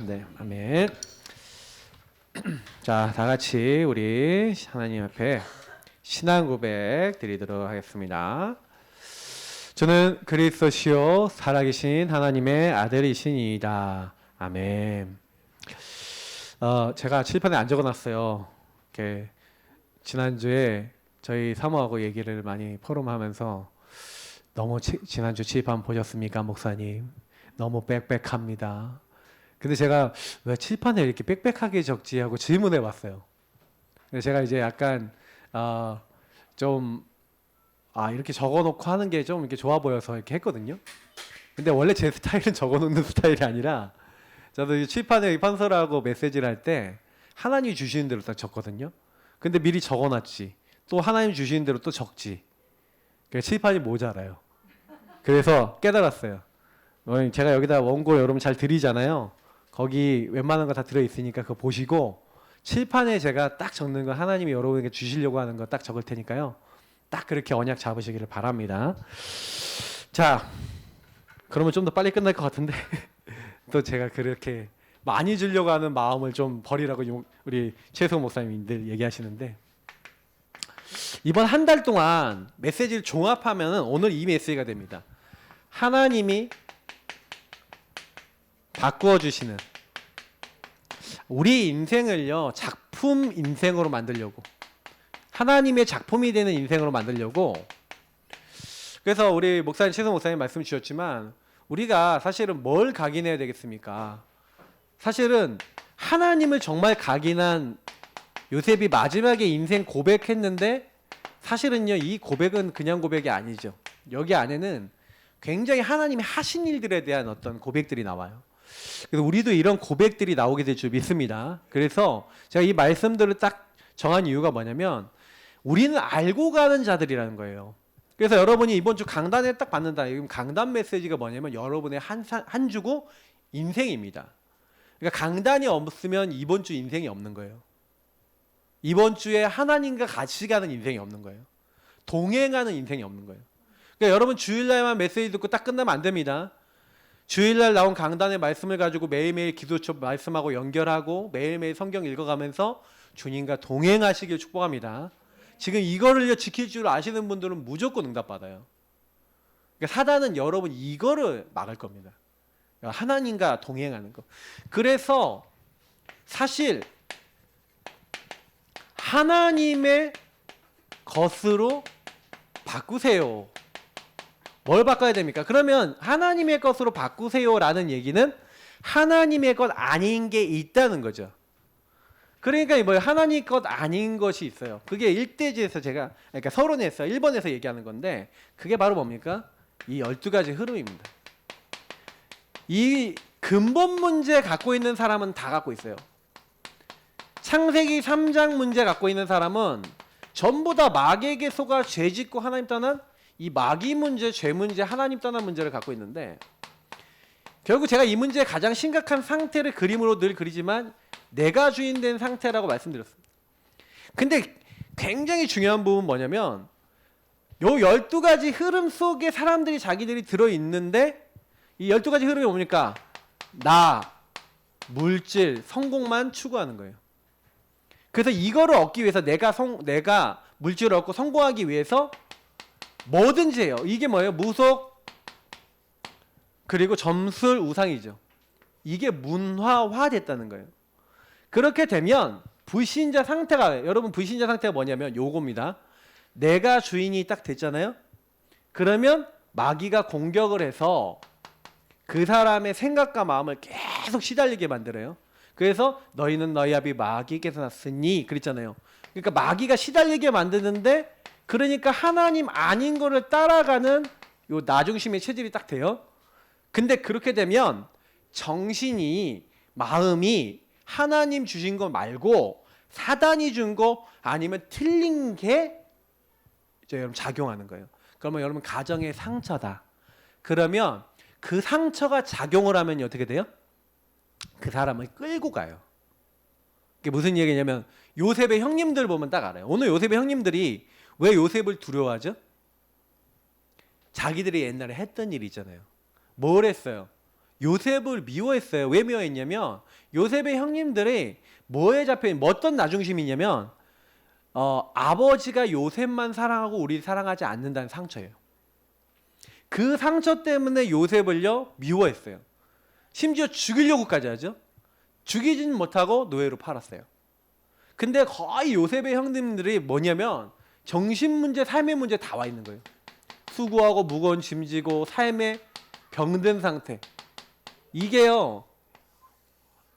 네, 아멘. 자, 다 같이 우리 하나님 앞에 신앙 고백 드리도록 하겠습니다. 저는 그리스도시요 살아계신 하나님의 아들이시니이다. 아멘. 제가 칠판에 안 적어놨어요. 이렇게 지난주에 저희 사모하고 얘기를 많이 포럼하면서 너무 지난주 칠판 보셨습니까, 목사님? 너무 빽빽합니다. 근데 제가 왜 칠판에 이렇게 빽빽하게 적지 하고 질문해 봤어요. 그래서 제가 이제 약간 이렇게 적어놓고 하는 게 좀 이렇게 좋아 보여서 이렇게 했거든요. 근데 원래 제 스타일은 적어놓는 스타일이 아니라 저도 이 칠판에 판서라고 메시지를 할 때 하나님이 주시는 대로 딱 적거든요. 근데 미리 적어놨지. 또 하나님 주시는 대로 또 적지. 그래서 칠판이 모자라요. 그래서 깨달았어요. 제가 여기다 원고 여러분 잘 드리잖아요. 거기 웬만한 거 다 들어있으니까 그거 보시고 칠판에 제가 딱 적는 거 하나님이 여러분에게 주시려고 하는 거 딱 적을 테니까요. 딱 그렇게 언약 잡으시기를 바랍니다. 자, 그러면 좀 더 빨리 끝날 것 같은데 또 제가 그렇게 많이 주려고 하는 마음을 좀 버리라고 우리 최소 목사님들 얘기하시는데 이번 한 달 동안 메시지를 종합하면 오늘 이 메시지가 됩니다. 하나님이 바꾸어 주시는 우리 인생을요 작품 인생으로 만들려고 하나님의 작품이 되는 인생으로 만들려고 그래서 우리 목사님 최선 목사님 말씀 주셨지만 우리가 사실은 뭘 각인해야 되겠습니까? 사실은 하나님을 정말 각인한 요셉이 마지막에 인생 고백했는데 사실은요 이 고백은 그냥 고백이 아니죠. 여기 안에는 굉장히 하나님이 하신 일들에 대한 어떤 고백들이 나와요. 그래서 우리도 이런 고백들이 나오게 될 줄 믿습니다. 그래서 제가 이 말씀들을 딱 정한 이유가 뭐냐면 우리는 알고 가는 자들이라는 거예요. 그래서 여러분이 이번 주 강단에 딱 받는다. 지금 강단 메시지가 뭐냐면 여러분의 한 주고 인생입니다. 그러니까 강단이 없으면 이번 주 인생이 없는 거예요. 이번 주에 하나님과 같이 가는 인생이 없는 거예요. 동행하는 인생이 없는 거예요. 그러니까 여러분 주일날만 메시지 듣고 딱 끝나면 안 됩니다. 주일날 나온 강단의 말씀을 가지고 매일매일 기도처 말씀하고 연결하고 매일매일 성경 읽어가면서 주님과 동행하시길 축복합니다. 지금 이거를 지킬 줄 아시는 분들은 무조건 응답받아요. 그러니까 사단은 여러분 이거를 막을 겁니다. 하나님과 동행하는 거. 그래서 사실 하나님의 것으로 바꾸세요. 뭘 바꿔야 됩니까? 그러면 하나님의 것으로 바꾸세요라는 얘기는 하나님의 것 아닌 게 있다는 거죠. 그러니까 뭐 하나님 것 아닌 것이 있어요. 그게 일대지에서 그러니까 서론에서 1번에서 얘기하는 건데 그게 바로 뭡니까? 이 12가지 흐름입니다. 이 근본 문제 갖고 있는 사람은 다 갖고 있어요. 창세기 3장 문제 갖고 있는 사람은 전부 다 마귀에게 속아 죄짓고 하나님 떠난 이 마귀 문제, 죄 문제, 하나님 떠난 문제를 갖고 있는데 결국 제가 이 문제의 가장 심각한 상태를 그림으로 늘 그리지만 내가 주인 된 상태라고 말씀드렸습니다. 근데 굉장히 중요한 부분은 뭐냐면 요 12가지 흐름 속에 사람들이 자기들이 들어있는데 이 12가지 흐름이 뭡니까? 나, 물질, 성공만 추구하는 거예요. 그래서 이거를 얻기 위해서 내가 물질을 얻고 성공하기 위해서 뭐든지 해요. 이게 뭐예요? 무속 그리고 점술 우상이죠. 이게 문화화됐다는 거예요. 그렇게 되면 불신자 상태가 여러분 불신자 상태가 뭐냐면 요겁니다. 내가 주인이 딱 됐잖아요. 그러면 마귀가 공격을 해서 그 사람의 생각과 마음을 계속 시달리게 만들어요. 그래서 너희는 너희 아비 마귀께서 났으니 그랬잖아요. 그러니까 마귀가 시달리게 만드는데 그러니까 하나님 아닌 거를 따라가는 요 나중심의 체질이 딱 돼요. 근데 그렇게 되면 정신이 마음이 하나님 주신 거 말고 사단이 준 거 아니면 틀린 게 이제 여러분 작용하는 거예요. 그러면 여러분 가정의 상처다. 그러면 그 상처가 작용을 하면 어떻게 돼요? 그 사람을 끌고 가요. 그게 무슨 얘기냐면 요셉의 형님들 보면 딱 알아요. 오늘 요셉의 형님들이 왜 요셉을 두려워하죠? 자기들이 옛날에 했던 일이 있잖아요. 뭘 했어요? 요셉을 미워했어요. 왜 미워했냐면 요셉의 형님들이 뭐에 잡혀있는 뭐 어떤 나중심이냐면 아버지가 요셉만 사랑하고 우리 사랑하지 않는다는 상처예요. 그 상처 때문에 요셉을요 미워했어요. 심지어 죽이려고까지 하죠. 죽이진 못하고 노예로 팔았어요. 근데 거의 요셉의 형님들이 뭐냐면 정신문제, 삶의 문제 다 와 있는 거예요. 수고하고 무거운 짐 지고 삶에 병든 상태. 이게요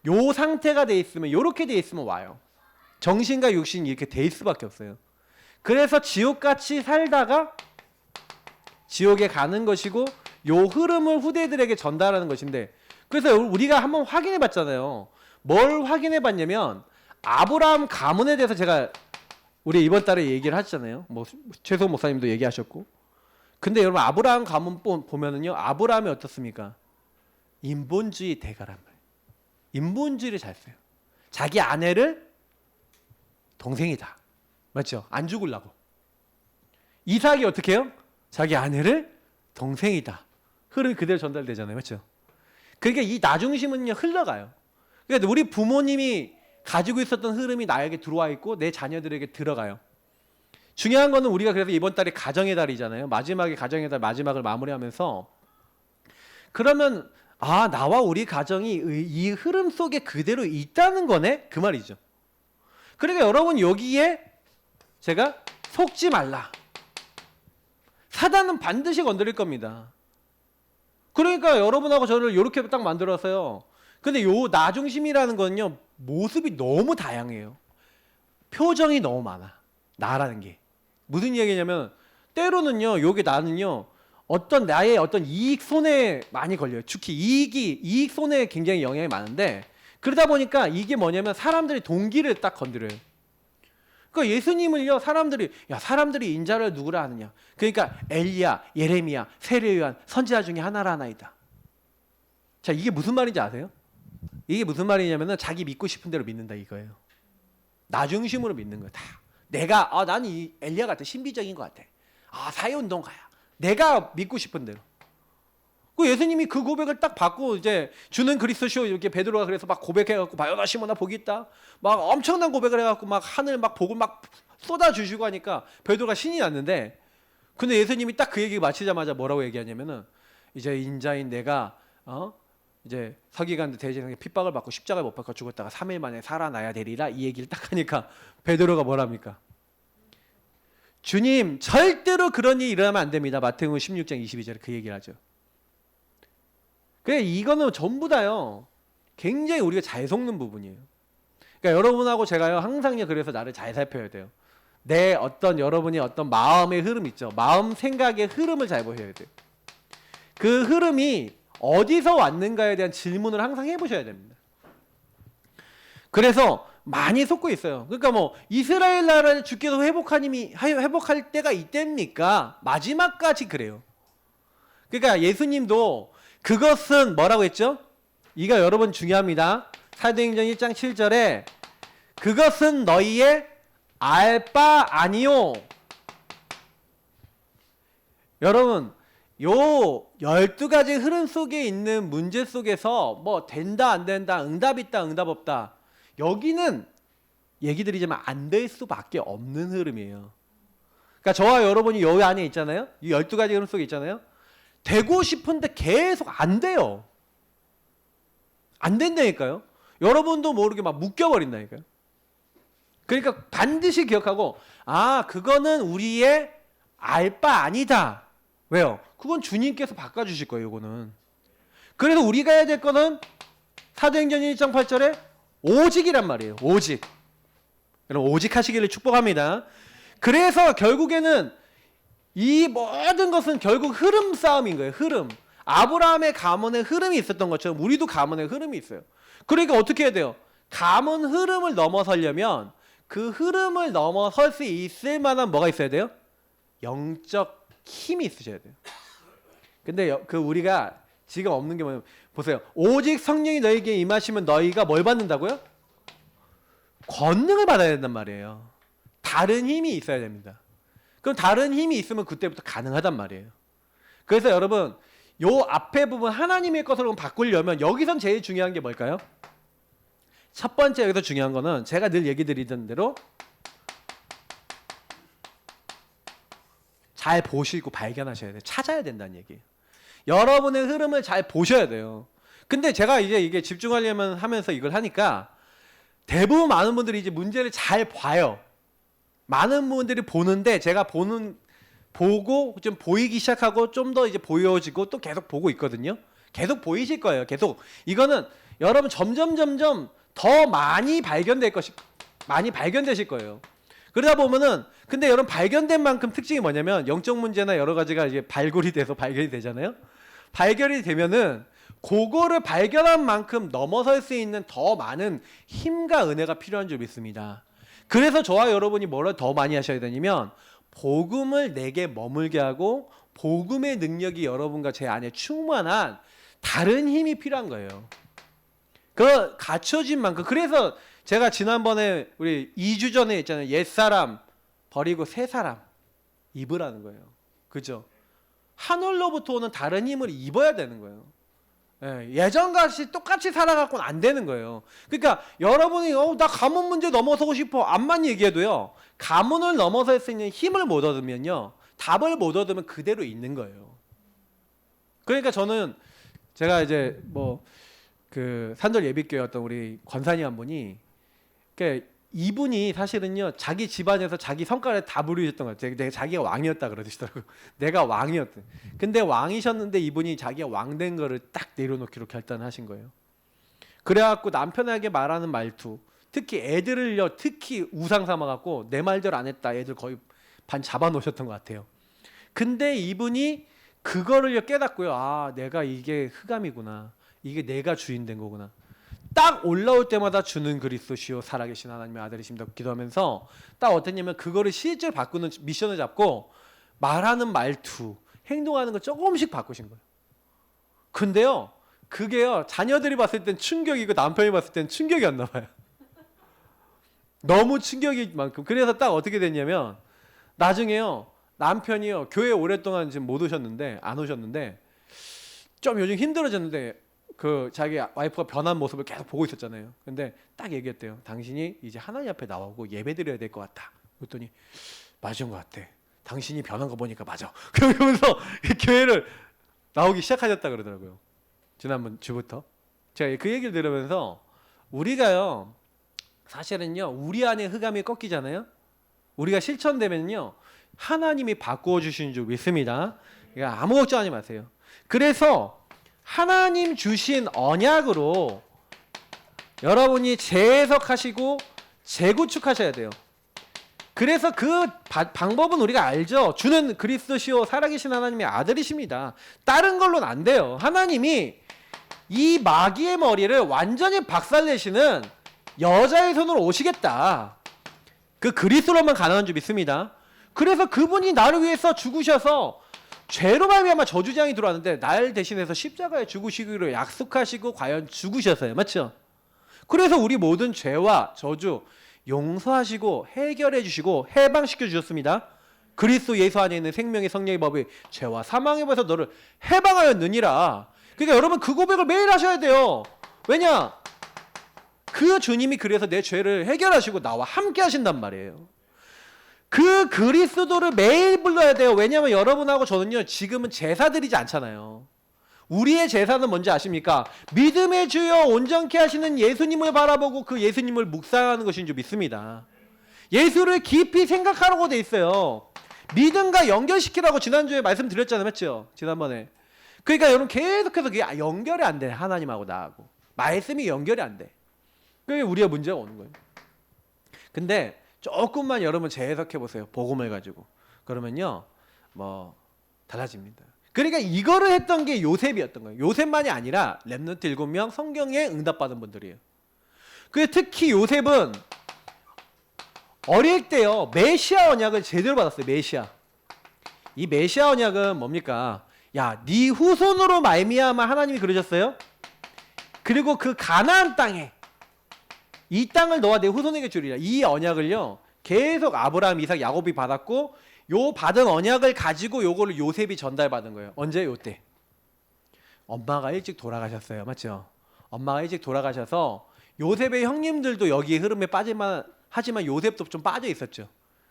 요 상태가 돼 있으면, 요렇게 돼 있으면 와요. 정신과 육신이 이렇게 돼 있을 수밖에 없어요. 그래서 지옥같이 살다가 지옥에 가는 것이고, 요 흐름을 후대들에게 전달하는 것인데, 그래서 우리가 한번 확인해 봤잖아요. 뭘 확인해 봤냐면 아브라함 가문에 대해서 제가 우리 이번 달에 얘기를 하셨잖아요. 뭐 최소 목사님도 얘기하셨고. 근데 여러분 아브라함 가문 보면은요, 아브라함이 어떻습니까? 인본주의 대가란 말이에요. 인본주의를 잘 써요. 자기 아내를 동생이다. 맞죠? 안 죽으려고. 이삭이 어떻게 해요? 자기 아내를 동생이다. 흐름이 그대로 전달되잖아요. 맞죠? 그러니까 이 나중심은요 흘러가요. 그러니까 우리 부모님이 가지고 있었던 흐름이 나에게 들어와 있고 내 자녀들에게 들어가요. 중요한 거는 우리가 그래서 이번 달이 가정의 달이잖아요. 마지막에 가정의 달 마지막을 마무리하면서, 그러면 나와 우리 가정이 이 흐름 속에 그대로 있다는 거네? 그 말이죠. 그러니까 여러분 여기에 제가 속지 말라. 사단은 반드시 건드릴 겁니다. 그러니까 여러분하고 저를 이렇게 딱 만들었어요. 근데 요 나중심이라는 거는요 모습이 너무 다양해요. 표정이 너무 많아. 나라는 게 무슨 얘기냐면, 때로는요 요게 나는요 어떤 나의 어떤 이익 손해에 많이 걸려요. 특히 이익 손해에 굉장히 영향이 많은데, 그러다 보니까 이게 뭐냐면 사람들이 동기를 딱 건드려요. 그러니까 예수님을요 사람들이 인자를 누구라 하느냐, 그러니까 엘리야, 예레미야, 세례요한 선지자 중에 하나라 하나이다. 자, 이게 무슨 말인지 아세요? 이게 무슨 말이냐면은 자기 믿고 싶은 대로 믿는다 이거예요. 나 중심으로 믿는 거야. 다 내가 나는 이 엘리야 같아, 신비적인 것 같아, 사회운동가야, 내가 믿고 싶은 대로. 그 예수님이 그 고백을 딱 받고 이제 주는 그리스도시오 이렇게 베드로가 그래서 막 고백해갖고 바요나 시모나 복이 있다 막 엄청난 고백을 해갖고 막 하늘 막 복을 막 쏟아주시고 하니까 베드로가 신이 났는데, 근데 예수님이 딱 그 얘기 마치자마자 뭐라고 얘기하냐면은, 이제 인자인 내가 이제 서기관들 대제사장의 핍박을 받고 십자가에 못 박혀 죽었다가 3일 만에 살아나야 되리라, 이 얘기를 딱 하니까 베드로가 뭐랍니까? 주님 절대로 그런 일이 일어나면 안 됩니다. 마태복음 16장 22절에 그 얘기를 하죠. 그래, 이거는 전부 다요 굉장히 우리가 잘 속는 부분이에요. 그러니까 여러분하고 제가요 항상요 그래서 나를 잘 살펴야 돼요. 내 여러분이 어떤 마음의 흐름 있죠. 마음 생각의 흐름을 잘 보셔야 돼요. 그 흐름이 어디서 왔는가에 대한 질문을 항상 해보셔야 됩니다. 그래서 많이 속고 있어요. 그러니까 뭐 이스라엘 나라를 주께서 회복할 때가 이때입니까? 마지막까지 그래요. 그러니까 예수님도 그것은 뭐라고 했죠? 이거 여러분 중요합니다. 사도행전 1장 7절에 그것은 너희의 알 바 아니요. 여러분 요 12가지 흐름 속에 있는 문제 속에서 뭐 된다 안 된다, 응답 있다 응답 없다, 여기는 얘기 드리자면 안 될 수밖에 없는 흐름이에요. 그러니까 저와 여러분이 요 안에 있잖아요. 이 12가지 흐름 속에 있잖아요. 되고 싶은데 계속 안 돼요. 안 된다니까요. 여러분도 모르게 막 묶여버린다니까요. 그러니까 반드시 기억하고, 그거는 우리의 알 바 아니다. 왜요? 그건 주님께서 바꿔주실 거예요. 이거는. 그래서 우리가 해야 될 거는 사도행전 1장 8절에 오직이란 말이에요. 오직. 여러분 오직 하시기를 축복합니다. 그래서 결국에는 이 모든 것은 결국 흐름 싸움인 거예요. 흐름. 아브라함의 가문에 흐름이 있었던 것처럼 우리도 가문에 흐름이 있어요. 그러니까 어떻게 해야 돼요? 가문 흐름을 넘어서려면 그 흐름을 넘어설 수 있을 만한 뭐가 있어야 돼요? 영적 힘이 있으셔야 돼요. 근데 우리가 지금 없는 게 뭐냐면, 보세요. 오직 성령이 너희에게 임하시면 너희가 뭘 받는다고요? 권능을 받아야 된단 말이에요. 다른 힘이 있어야 됩니다. 그럼 다른 힘이 있으면 그때부터 가능하단 말이에요. 그래서 여러분 요 앞에 부분 하나님의 것으로 바꾸려면 여기선 제일 중요한 게 뭘까요? 첫 번째 여기서 중요한 거는 제가 늘 얘기 드리던 대로 잘 보시고 발견하셔야 돼요. 찾아야 된다는 얘기예요. 여러분의 흐름을 잘 보셔야 돼요. 근데 제가 이제 이게 집중하려면 하면서 이걸 하니까 대부분 많은 분들이 이제 문제를 잘 봐요. 많은 분들이 보는데 제가 보고 좀 보이기 시작하고 좀 더 이제 보여지고 또 계속 보고 있거든요. 계속 보이실 거예요. 계속 이거는 여러분 점점 더 많이 많이 발견되실 거예요. 그러다 보면은 근데 여러분 발견된 만큼 특징이 뭐냐면 영적 문제나 여러 가지가 이제 발굴이 돼서 발견이 되잖아요. 발견이 되면은 그거를 발견한 만큼 넘어설 수 있는 더 많은 힘과 은혜가 필요한 줄 믿습니다. 그래서 저와 여러분이 뭐를 더 많이 하셔야 되냐면 복음을 내게 머물게 하고 복음의 능력이 여러분과 제 안에 충만한 다른 힘이 필요한 거예요. 그 갖춰진 만큼. 그래서 제가 지난번에 우리 2주 전에 있잖아요. 옛사람 버리고 새 사람 입으라는 거예요. 그죠? 하늘로부터 오는 다른 힘을 입어야 되는 거예요. 예전같이 똑같이 살아갖고는 안 되는 거예요. 그러니까 여러분이 나 가문 문제 넘어서고 싶어 암만 얘기해도요. 가문을 넘어설 수 있는 힘을 못 얻으면요. 답을 못 얻으면 그대로 있는 거예요. 그러니까 저는 제가 이제 뭐 그 산돌 예비교회 어떤 우리 권사님 한 분이 그러니까 이분이 사실은요 자기 집안에서 자기 성과를 다 부르셨던 것 같아요. 내가 자기가 왕이었다 그러시더라고요. 내가 왕이었대. 근데 왕이셨는데 이분이 자기가 왕된 거를 딱 내려놓기로 결단하신 거예요. 그래갖고 남편에게 말하는 말투, 특히 애들을요 특히 우상 삼아갖고 내 말대로 안 했다. 애들 거의 반 잡아놓으셨던 것 같아요. 근데 이분이 그거를요 깨닫고요. 아 내가 이게 흑암이구나. 이게 내가 주인 된 거구나. 딱 올라올 때마다 주는 그리스도시요 살아계신 하나님의 아들이십니다 기도하면서 딱 어땠냐면 그거를 실제로 바꾸는 미션을 잡고 말하는 말투, 행동하는 걸 조금씩 바꾸신 거예요. 근데요 그게요 자녀들이 봤을 땐 충격이고 남편이 봤을 땐 충격이 안 나와요. 너무 충격이 만큼. 그래서 딱 어떻게 됐냐면 나중에요 남편이요 교회 오랫동안 지금 못 오셨는데 안 오셨는데 좀 요즘 힘들어졌는데 그 자기 와이프가 변한 모습을 계속 보고 있었잖아요. 근데 딱 얘기했대요. 당신이 이제 하나님 앞에 나오고 예배 드려야 될 것 같다. 그랬더니 맞은 것 같아. 당신이 변한 거 보니까 맞아. 그러면서 교회를 나오기 시작하셨다 그러더라고요. 지난번 주부터. 제가 그 얘기를 들으면서 우리가요 사실은요 우리 안에 흑암이 꺾이잖아요. 우리가 실천되면요 하나님이 바꾸어 주시는 줄 믿습니다. 그러니까 아무 걱정하지 마세요. 그래서 하나님 주신 언약으로 여러분이 재해석하시고 재구축하셔야 돼요. 그래서 그 방법은 우리가 알죠. 주는 그리스도시요 살아계신 하나님의 아들이십니다. 다른 걸로는 안 돼요. 하나님이 이 마귀의 머리를 완전히 박살내시는 여자의 손으로 오시겠다. 그 그리스도로만 가능한 줄 믿습니다. 그래서 그분이 나를 위해서 죽으셔서 죄로 말미암아 저주장이 들어왔는데 날 대신해서 십자가에 죽으시기로 약속하시고 과연 죽으셨어요. 맞죠? 그래서 우리 모든 죄와 저주 용서하시고 해결해 주시고 해방시켜 주셨습니다. 그리스도 예수 안에 있는 생명의 성령의 법이 죄와 사망의 법에서 너를 해방하였느니라. 그러니까 여러분 그 고백을 매일 하셔야 돼요. 왜냐? 그 주님이 그래서 내 죄를 해결하시고 나와 함께 하신단 말이에요. 그 그리스도를 매일 불러야 돼요. 왜냐하면 여러분하고 저는요 지금은 제사 드리지 않잖아요. 우리의 제사는 뭔지 아십니까? 믿음의 주여 온전케 하시는 예수님을 바라보고 그 예수님을 묵상하는 것인 줄 믿습니다. 예수를 깊이 생각하라고 돼 있어요. 믿음과 연결시키라고 지난주에 말씀드렸잖아요. 맞죠? 지난번에. 그러니까 여러분 계속해서 그게 연결이 안 돼. 하나님하고 나하고. 말씀이 연결이 안 돼. 그게 우리의 문제가 오는 거예요. 근데 조금만 여러분 재해석해 보세요. 복음을 가지고. 그러면요. 뭐 달라집니다. 그러니까 이거를 했던 게 요셉이었던 거예요. 요셉만이 아니라 렘넌트 7명 성경에 응답받은 분들이에요. 그 특히 요셉은 어릴 때요. 메시아 언약을 제대로 받았어요. 메시아. 이 메시아 언약은 뭡니까? 야, 네 후손으로 말미암아 하나님이 그러셨어요. 그리고 그 가나안 땅에 이 땅을 너와 내 후손에게 주리라. 이 언약을요 계속 아브라함, 이삭, 야곱이 받았고 요 받은 언약을 가지고 요거를 요셉이 전달받은 거예요. 언제? 요때. 엄마가 일찍 돌아가셨어요. 맞죠? 엄마가 일찍 돌아가셔서 요셉의 형님들도 여기 흐름에 빠질만 하지만 요셉도 좀 빠져 있었죠.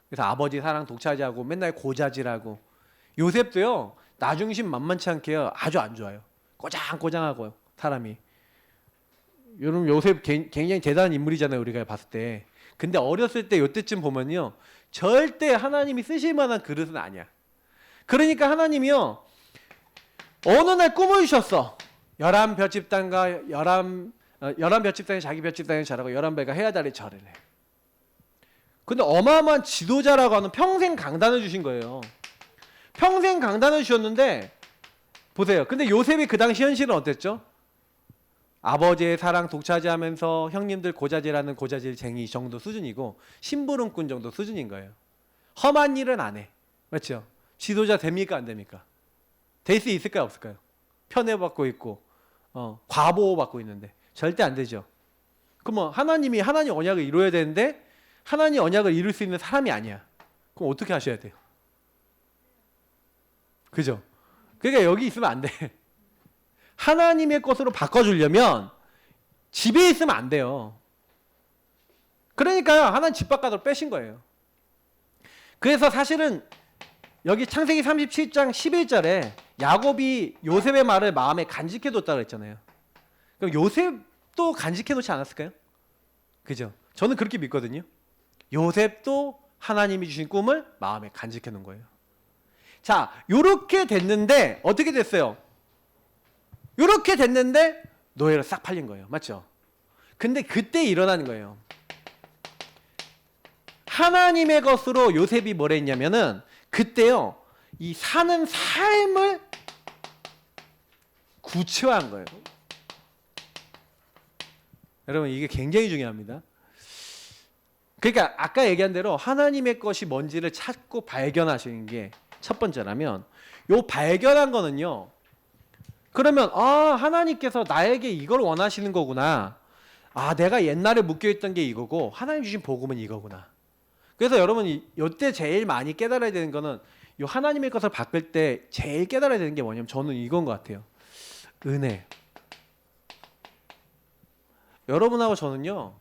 그래서 아버지 사랑 독차지하고 맨날 고자질하고 요셉도요 나중심 만만치 않게요 아주 안 좋아요. 꼬장꼬장하고 사람이. 여러분 요셉 굉장히 대단한 인물이잖아요 우리가 봤을 때. 근데 어렸을 때 요때쯤 보면요 절대 하나님이 쓰실 만한 그릇은 아니야. 그러니까 하나님이요 어느 날 꿈을 주셨어. 11볏집단과 11볏집단이 자기 볏집단에 잘하고 11배가 해야 달에 절을 해. 근데 어마어마한 지도자라고 하는 평생 강단을 주신 거예요. 평생 강단을 주셨는데 보세요. 근데 요셉이 그 당시 현실은 어땠죠? 아버지의 사랑 독차지하면서 형님들 고자질하는 고자질쟁이 정도 수준이고 심부름꾼 정도 수준인 거예요. 험한 일은 안 해. 맞죠? 지도자 됩니까 안 됩니까? 될 수 있을까요 없을까요? 편애받고 있고 과보호받고 있는데 절대 안 되죠. 그럼 하나님 언약을 이루어야 되는데 하나님 언약을 이룰 수 있는 사람이 아니야. 그럼 어떻게 하셔야 돼요? 그죠? 그러니까 여기 있으면 안 돼. 하나님의 것으로 바꿔주려면 집에 있으면 안 돼요. 그러니까요 하나님 집 바깥으로 빼신 거예요. 그래서 사실은 여기 창세기 37장 11절에 야곱이 요셉의 말을 마음에 간직해뒀다고 했잖아요. 그럼 요셉도 간직해놓지 않았을까요? 그죠? 저는 그렇게 믿거든요. 요셉도 하나님이 주신 꿈을 마음에 간직해놓은 거예요. 자, 요렇게 됐는데 어떻게 됐어요? 요렇게 됐는데 노예로 싹 팔린 거예요. 맞죠? 근데 그때 일어나는 거예요. 하나님의 것으로 요셉이 뭘 했냐면은 그때요. 이 사는 삶을 구체화한 거예요. 여러분 이게 굉장히 중요합니다. 그러니까 아까 얘기한 대로 하나님의 것이 뭔지를 찾고 발견하시는 게 첫 번째라면 요 발견한 거는요. 그러면 하나님께서 나에게 이걸 원하시는 거구나. 내가 옛날에 묶여있던 게 이거고 하나님 주신 복음은 이거구나. 그래서 여러분 이때 제일 많이 깨달아야 되는 거는 요 하나님의 것을 바꿀 때 제일 깨달아야 되는 게 뭐냐면 저는 이건 것 같아요. 은혜. 여러분하고 저는요.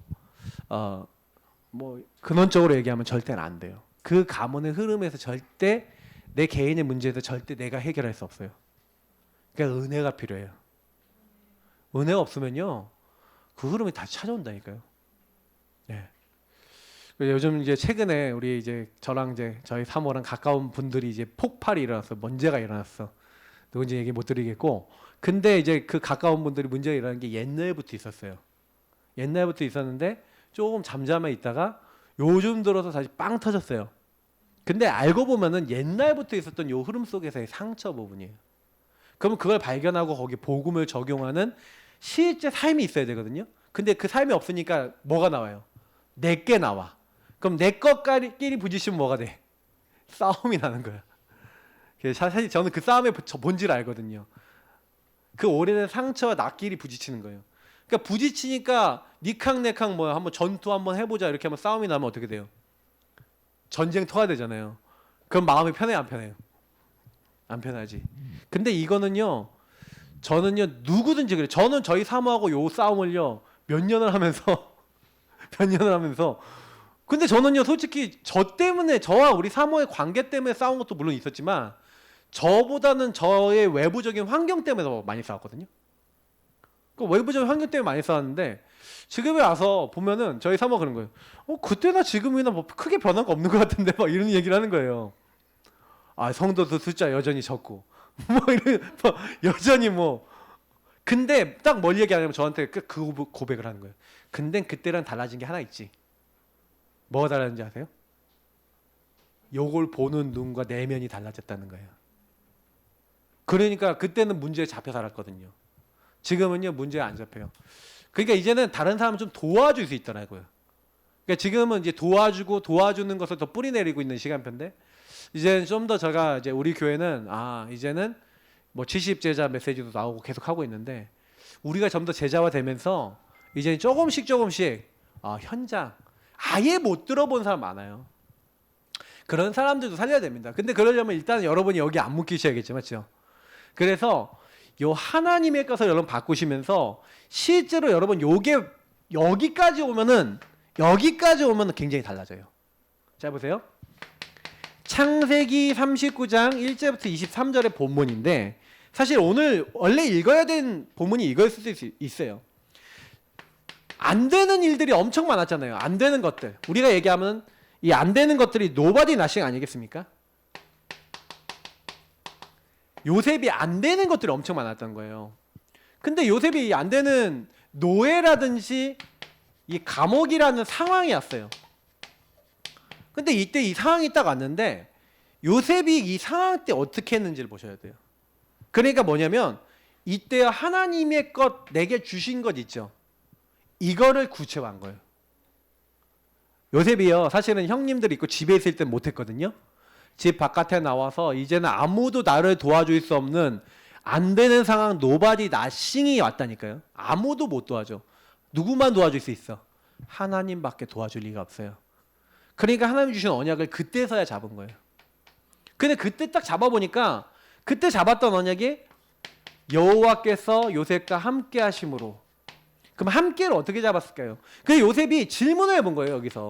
뭐 근원적으로 얘기하면 절대는 안 돼요. 그 가문의 흐름에서 절대 내 개인의 문제에서 절대 내가 해결할 수 없어요. 그러니까 은혜가 필요해요. 은혜가 없으면요. 그 흐름이 다시 찾아온다니까요. 네. 요즘 이제 최근에 우리 이제 저랑 이제 저희 사모랑 가까운 분들이 이제 폭발이 일어났어. 문제가 일어났어. 누군지 얘기 못 드리겠고. 근데 이제 그 가까운 분들이 문제가 일어난 게 옛날부터 있었어요. 옛날부터 있었는데 조금 잠잠해 있다가 요즘 들어서 다시 빵 터졌어요. 근데 알고 보면은 옛날부터 있었던 요 흐름 속에서의 상처 부분이에요. 그러면 그걸 발견하고 거기 복음을 적용하는 실제 삶이 있어야 되거든요. 근데 그 삶이 없으니까 뭐가 나와요? 내게 나와. 그럼 내 것끼리 부딪히면 뭐가 돼? 싸움이 나는 거야. 사실 저는 그 싸움의 본질을 알거든요. 그 오래된 상처와 나끼리 부딪히는 거예요. 그러니까 부딪히니까 니캉네캉 뭐야 한번 전투 한번 해보자 이렇게 하면 싸움이 나면 어떻게 돼요? 전쟁터가 되잖아요. 그럼 마음이 편해요 안 편해요? 안 편하지. 근데 이거는요 저는요 누구든지 그래요. 저는 저희 사모하고 요 싸움을요 몇 년을 하면서 근데 저는요 솔직히 저 때문에 저와 우리 사모의 관계 때문에 싸운 것도 물론 있었지만 저보다는 저의 외부적인 환경 때문에 더 많이 싸웠거든요. 그 외부적인 환경 때문에 많이 싸웠는데 지금에 와서 보면은 저희 사모가 그런 거예요. 그때나 지금이나 뭐 크게 변한 거 없는 것 같은데 막 이런 얘기를 하는 거예요. 성도도 숫자 여전히 적고 여전히 근데 딱 뭘 얘기하냐면 저한테 그 고백을 하는 거예요. 근데 그때랑 달라진 게 하나 있지. 뭐가 달라진지 아세요? 요걸 보는 눈과 내면이 달라졌다는 거예요. 그러니까 그때는 문제에 잡혀 살았거든요. 지금은요 문제에 안 잡혀요. 그러니까 이제는 다른 사람을 좀 도와줄 수 있더라고요. 그러니까 지금은 이제 도와주는 것을 더 뿌리내리고 있는 시간표인데 이제는 좀 더 제가 이제 우리 교회는 이제는 뭐 70제자 메시지도 나오고 계속 하고 있는데 우리가 좀 더 제자화 되면서 이제 조금씩 현장 아예 못 들어본 사람 많아요. 그런 사람들도 살려야 됩니다. 근데 그러려면 일단 여러분이 여기 안 묶이셔야겠죠. 맞죠? 그래서 요 하나님의 것을 여러분 바꾸시면서 실제로 여러분 요게 여기까지 오면은 굉장히 달라져요. 자 보세요. 창세기 39장 1절부터 23절의 본문인데 사실 오늘 원래 읽어야 된 본문이 이거일 수도 있어요. 안 되는 일들이 엄청 많았잖아요. 안 되는 것들. 우리가 얘기하면 이 안 되는 것들이 nobody nothing 아니겠습니까? 요셉이 안 되는 것들이 엄청 많았던 거예요. 근데 요셉이 안 되는 노예라든지 이 감옥이라는 상황이 왔어요. 근데 이때 이 상황이 딱 왔는데 요셉이 이 상황 때 어떻게 했는지를 보셔야 돼요. 그러니까 뭐냐면 이때 하나님의 것 내게 주신 것 있죠. 이거를 구체화한 거예요. 요셉이요. 사실은 형님들이 있고 집에 있을 땐 못했거든요. 집 바깥에 나와서 이제는 아무도 나를 도와줄 수 없는 안 되는 상황 nobody nothing이 왔다니까요. 아무도 못 도와줘. 누구만 도와줄 수 있어? 하나님밖에 도와줄 리가 없어요. 그러니까 하나님 주신 언약을 그때서야 잡은 거예요. 근데 그때 딱 잡아보니까 그때 잡았던 언약이 여호와께서 요셉과 함께 하심으로. 그럼 함께를 어떻게 잡았을까요? 그 요셉이 질문을 해본 거예요. 여기서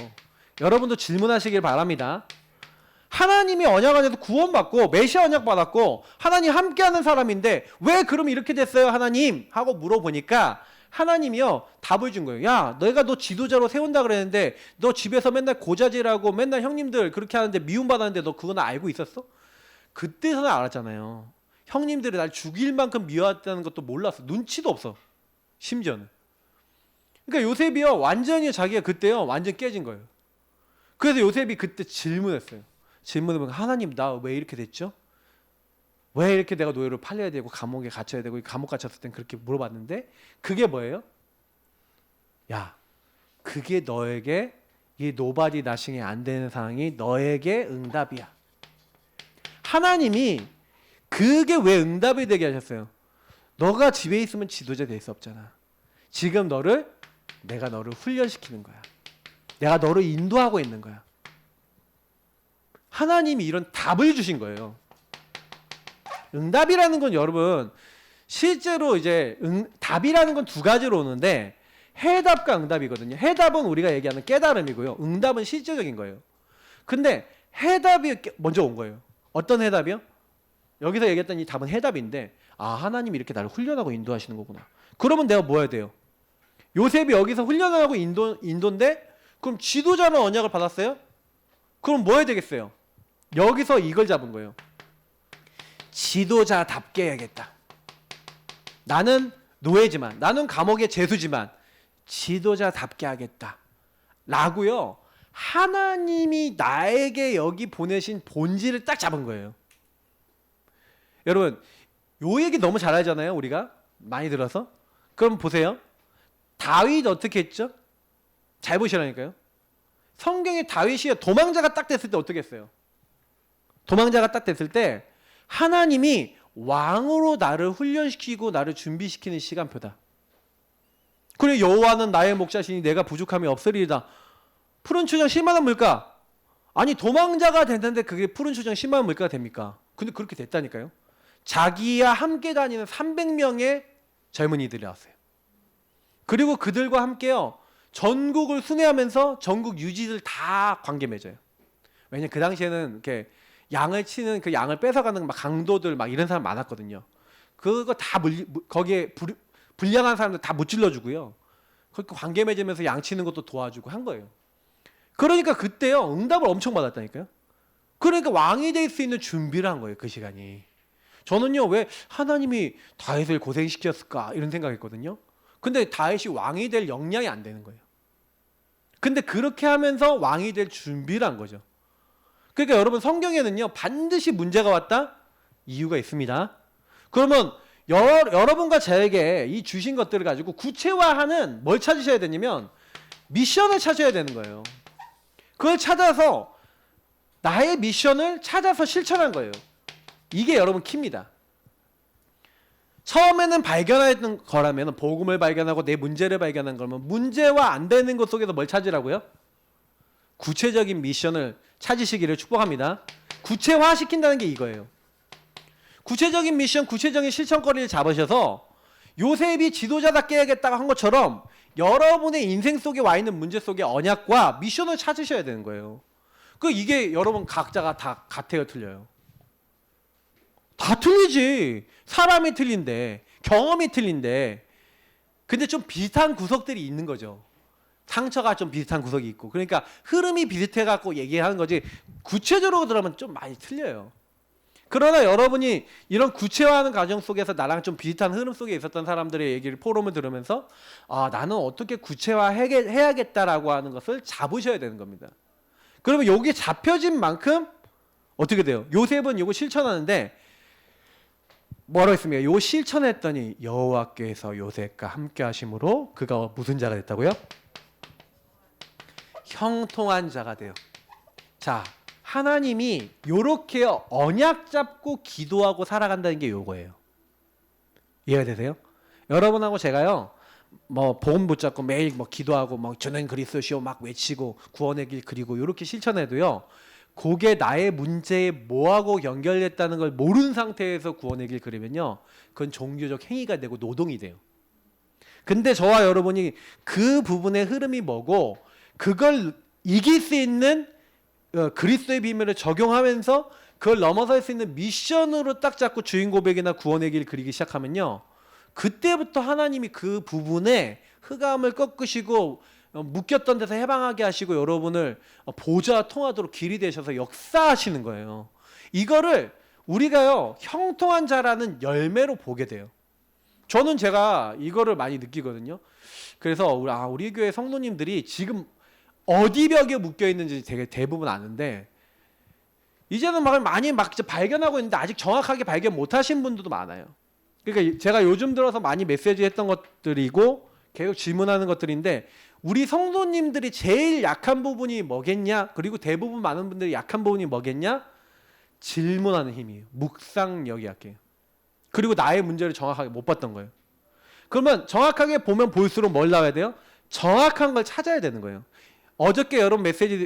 여러분도 질문하시길 바랍니다. 하나님이 언약 안에서 구원받고 메시아 언약 받았고 하나님 함께하는 사람인데 왜 그럼 이렇게 됐어요 하나님? 하고 물어보니까 하나님이요 답을 준 거예요. 야 내가 너 지도자로 세운다 그랬는데 너 집에서 맨날 고자질하고 맨날 형님들 그렇게 하는데 미움받았는데 너 그건 알고 있었어? 그때서는 알았잖아요. 형님들이 날 죽일 만큼 미워했다는 것도 몰랐어. 눈치도 없어. 심지어는. 그러니까 요셉이요 완전히 자기가 그때요 완전 깨진 거예요. 그래서 요셉이 그때 질문했어요. 질문해보면 하나님 나 왜 이렇게 됐죠? 왜 이렇게 내가 노예로 팔려야 되고 감옥에 갇혀야 되고 감옥 갇혔을 땐 그렇게 물어봤는데 그게 뭐예요? 야 그게 너에게 이 nobody nothing이 안 되는 상황이 너에게 응답이야. 하나님이 그게 왜 응답이 되게 하셨어요? 너가 집에 있으면 지도자 될 수 없잖아. 지금 내가 너를 훈련시키는 거야. 내가 너를 인도하고 있는 거야. 하나님이 이런 답을 주신 거예요. 응답이라는 건 여러분 실제로 이제 답이라는 건 두 가지로 오는데 해답과 응답이거든요. 해답은 우리가 얘기하는 깨달음이고요. 응답은 실제적인 거예요. 근데 해답이 먼저 온 거예요. 어떤 해답이요? 여기서 얘기했던 이 답은 해답인데 아 하나님이 이렇게 나를 훈련하고 인도하시는 거구나. 그러면 내가 뭐 해야 돼요? 요셉이 여기서 훈련하고 인도인데 그럼 지도자는 언약을 받았어요? 그럼 뭐 해야 되겠어요? 여기서 이걸 잡은 거예요. 지도자답게 해야겠다. 나는 노예지만 나는 감옥의 죄수지만 지도자답게 하겠다. 라고요. 하나님이 나에게 여기 보내신 본질을 딱 잡은 거예요. 여러분 요 얘기 너무 잘 알잖아요. 우리가 많이 들어서. 그럼 보세요. 다윗 어떻게 했죠? 잘 보시라니까요. 성경에 다윗이 도망자가 딱 됐을 때 어떻게 했어요? 도망자가 딱 됐을 때 하나님이 왕으로 나를 훈련시키고 나를 준비시키는 시간표다. 그래 여호와는 나의 목자시니 내가 부족함이 없으리이다. 푸른 초장 10만 원 물가. 아니 도망자가 됐는데 그게 푸른 초장 10만 원 물가가 됩니까? 근데 그렇게 됐다니까요. 자기와 함께 다니는 300명의 젊은이들이 왔어요. 그리고 그들과 함께요. 전국을 순회하면서 전국 유지들 다 관계 맺어요. 왜냐면 그 당시에는 이렇게 양을 치는 그 양을 뺏어가는 막 강도들 막 이런 사람 많았거든요. 그거 다 거기에 불량한 사람들 다 무찔러주고요. 그렇게 관계 맺으면서 양 치는 것도 도와주고 한 거예요. 그러니까 그때요 응답을 엄청 받았다니까요. 그러니까 왕이 될 수 있는 준비를 한 거예요. 그 시간이. 저는요 왜 하나님이 다윗을 고생시켰을까 이런 생각했거든요. 근데 다윗이 왕이 될 역량이 안 되는 거예요. 근데 그렇게 하면서 왕이 될 준비를 한 거죠. 그러니까 여러분 성경에는요 반드시 문제가 왔다? 이유가 있습니다. 그러면 여러분과 저에게 이 주신 것들을 가지고 구체화하는 뭘 찾으셔야 되냐면 미션을 찾아야 되는 거예요. 그걸 찾아서 나의 미션을 찾아서 실천한 거예요. 이게 여러분 키입니다. 처음에는 발견했던 거라면 복음을 발견하고 내 문제를 발견한 거면 문제와 안 되는 것 속에서 뭘 찾으라고요? 구체적인 미션을 찾으시기를 축복합니다. 구체화시킨다는 게 이거예요. 구체적인 미션, 구체적인 실천거리를 잡으셔서 요셉이 지도자답게 해야겠다고 한 것처럼 여러분의 인생 속에 와 있는 문제 속의 언약과 미션을 찾으셔야 되는 거예요. 이게 여러분 각자가 다 같아요, 틀려요? 다 틀리지. 사람이 틀린데, 경험이 틀린데, 근데 좀 비슷한 구석들이 있는 거죠. 상처가 좀 비슷한 구석이 있고, 그러니까 흐름이 비슷해갖고 얘기하는 거지 구체적으로 들으면 좀 많이 틀려요. 그러나 여러분이 이런 구체화하는 과정 속에서 나랑 좀 비슷한 흐름 속에 있었던 사람들의 얘기를, 포럼을 들으면서 나는 어떻게 구체화해야겠다라고 하는 것을 잡으셔야 되는 겁니다. 그러면 여기 잡혀진 만큼 어떻게 돼요? 요셉은 이거 실천하는데 뭐라고 했습니까? 요 실천했더니 여호와께서 요셉과 함께 하심으로 그가 무슨 자가 됐다고요? 형통한 자가 돼요. 자, 하나님이 요렇게 언약 잡고 기도하고 살아간다는 게 요거예요. 이해가 되세요? 여러분하고 제가요, 뭐 복음 붙잡고 매일 뭐 기도하고 뭐 저는 그리스도시요 막 외치고 구원의 길 그리고 요렇게 실천해도요, 그게 나의 문제에 뭐하고 연결됐다는 걸 모르는 상태에서 구원의 길 그리면요, 그건 종교적 행위가 되고 노동이 돼요. 근데 저와 여러분이 그 부분의 흐름이 뭐고 그걸 이길 수 있는 그리스도의 비밀을 적용하면서 그걸 넘어설 수 있는 미션으로 딱 잡고 주인 고백이나 구원의 길 그리기 시작하면요, 그때부터 하나님이 그 부분에 흑암을 꺾으시고 묶였던 데서 해방하게 하시고 여러분을 보좌와 통하도록 길이 되셔서 역사하시는 거예요. 이거를 우리가요, 형통한 자라는 열매로 보게 돼요. 저는 제가 이거를 많이 느끼거든요. 그래서 우리 교회 성도님들이 지금 어디 벽에 묶여 있는지 되게 대부분 아는데, 이제는 많이 발견하고 있는데 아직 정확하게 발견 못 하신 분들도 많아요. 그러니까 제가 요즘 들어서 많이 메시지 했던 것들이고 계속 질문하는 것들인데, 우리 성도님들이 제일 약한 부분이 뭐겠냐? 그리고 대부분 많은 분들이 약한 부분이 뭐겠냐? 질문하는 힘이에요. 묵상력이 약해요. 그리고 나의 문제를 정확하게 못 봤던 거예요. 그러면 정확하게 보면 볼수록 뭘 나와야 돼요? 정확한 걸 찾아야 되는 거예요. 어저께 여러분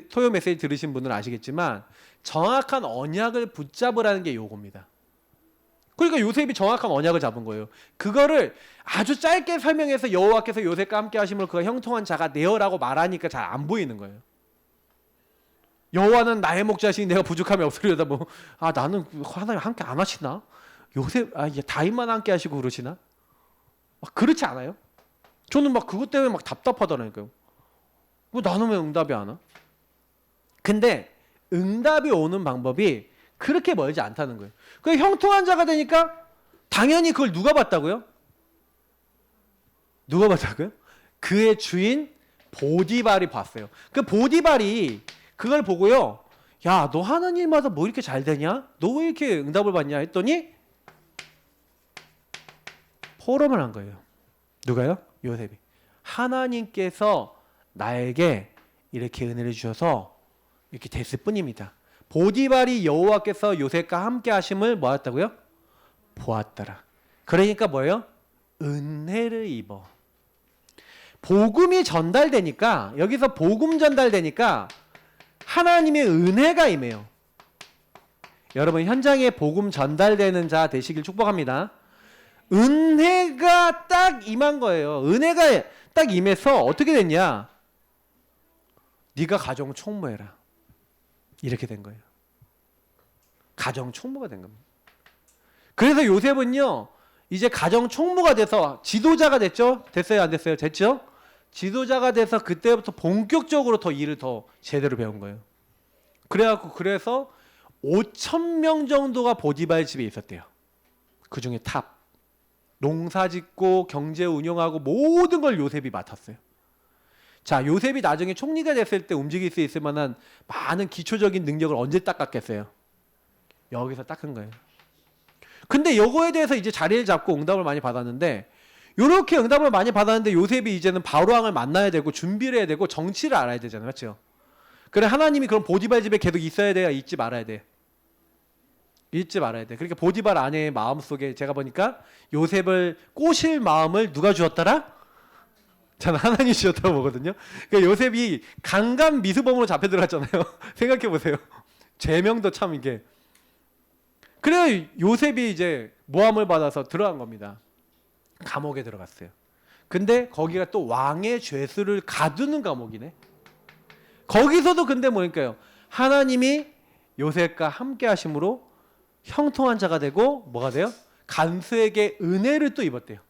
토요 메시지 들으신 분들은 아시겠지만 정확한 언약을 붙잡으라는 게 요겁니다. 그러니까 요셉이 정확한 언약을 잡은 거예요. 그거를 아주 짧게 설명해서 여호와께서 요셉과 함께 하심으로 그가 형통한 자가 되어라고 말하니까 잘 안 보이는 거예요. 여호와는 나의 목자시니 내가 부족함이 없으리로다. 나는 하나님 함께 안 하시나? 요셉 다윗만 함께 하시고 그러시나? 그렇지 않아요? 저는 그것 때문에 답답하더라니까요. 나는 왜 응답이 안 와? 근데 응답이 오는 방법이 그렇게 멀지 않다는 거예요. 그 형통한 자가 되니까 당연히 그걸 누가 봤다고요? 누가 봤다고요? 그의 주인 보디발이 봤어요. 그 보디발이 그걸 보고요, 야, 너 하는 일마다 뭐 이렇게 잘 되냐? 너 왜 이렇게 응답을 받냐? 했더니 포럼을 한 거예요. 누가요? 요셉이. 하나님께서 나에게 이렇게 은혜를 주셔서 이렇게 됐을 뿐입니다. 보디발이 여호와께서 요셉과 함께 하심을 뭐였다고요? 보았더라. 그러니까 뭐예요? 은혜를 입어. 복음이 전달되니까, 여기서 복음 전달되니까 하나님의 은혜가 임해요. 여러분 현장에 복음 전달되는 자 되시길 축복합니다. 은혜가 딱 임한 거예요. 은혜가 딱 임해서 어떻게 됐냐? 네가 가정 총무해라. 이렇게 된 거예요. 가정 총무가 된 겁니다. 그래서 요셉은요, 이제 가정 총무가 돼서 지도자가 됐죠? 됐어요? 안 됐어요? 됐죠? 지도자가 돼서 그때부터 본격적으로 더 일을 더 제대로 배운 거예요. 그래서 5,000명 정도가 보디발 집에 있었대요. 그 중에 탑. 농사 짓고 경제 운영하고 모든 걸 요셉이 맡았어요. 자, 요셉이 나중에 총리가 됐을 때 움직일 수 있을 만한 많은 기초적인 능력을 언제 닦았겠어요? 여기서 닦은 거예요. 근데 요거에 대해서 이제 자리를 잡고 응답을 많이 받았는데, 요렇게 응답을 많이 받았는데 요셉이 이제는 바로왕을 만나야 되고 준비를 해야 되고 정치를 알아야 되잖아요. 맞죠? 그래, 하나님이 그럼 보디발 집에 계속 있어야 돼요? 있지 말아야 돼? 잊지 말아야 돼. 그러니까 보디발 아내의 마음속에 제가 보니까 요셉을 꼬실 마음을 누가 주었더라? 저는 하나님이 주셨다고 보거든요. 그러니까 요셉이 강간 미수범으로 잡혀 들어갔잖아요. 생각해 보세요. 죄명도 참 이게. 그래서 요셉이 이제 모함을 받아서 들어간 겁니다. 감옥에 들어갔어요. 근데 거기가 또 왕의 죄수를 가두는 감옥이네. 거기서도 근데 뭐니까요? 하나님이 요셉과 함께 하심으로 형통한 자가 되고 뭐가 돼요? 간수에게 은혜를 또 입었대요.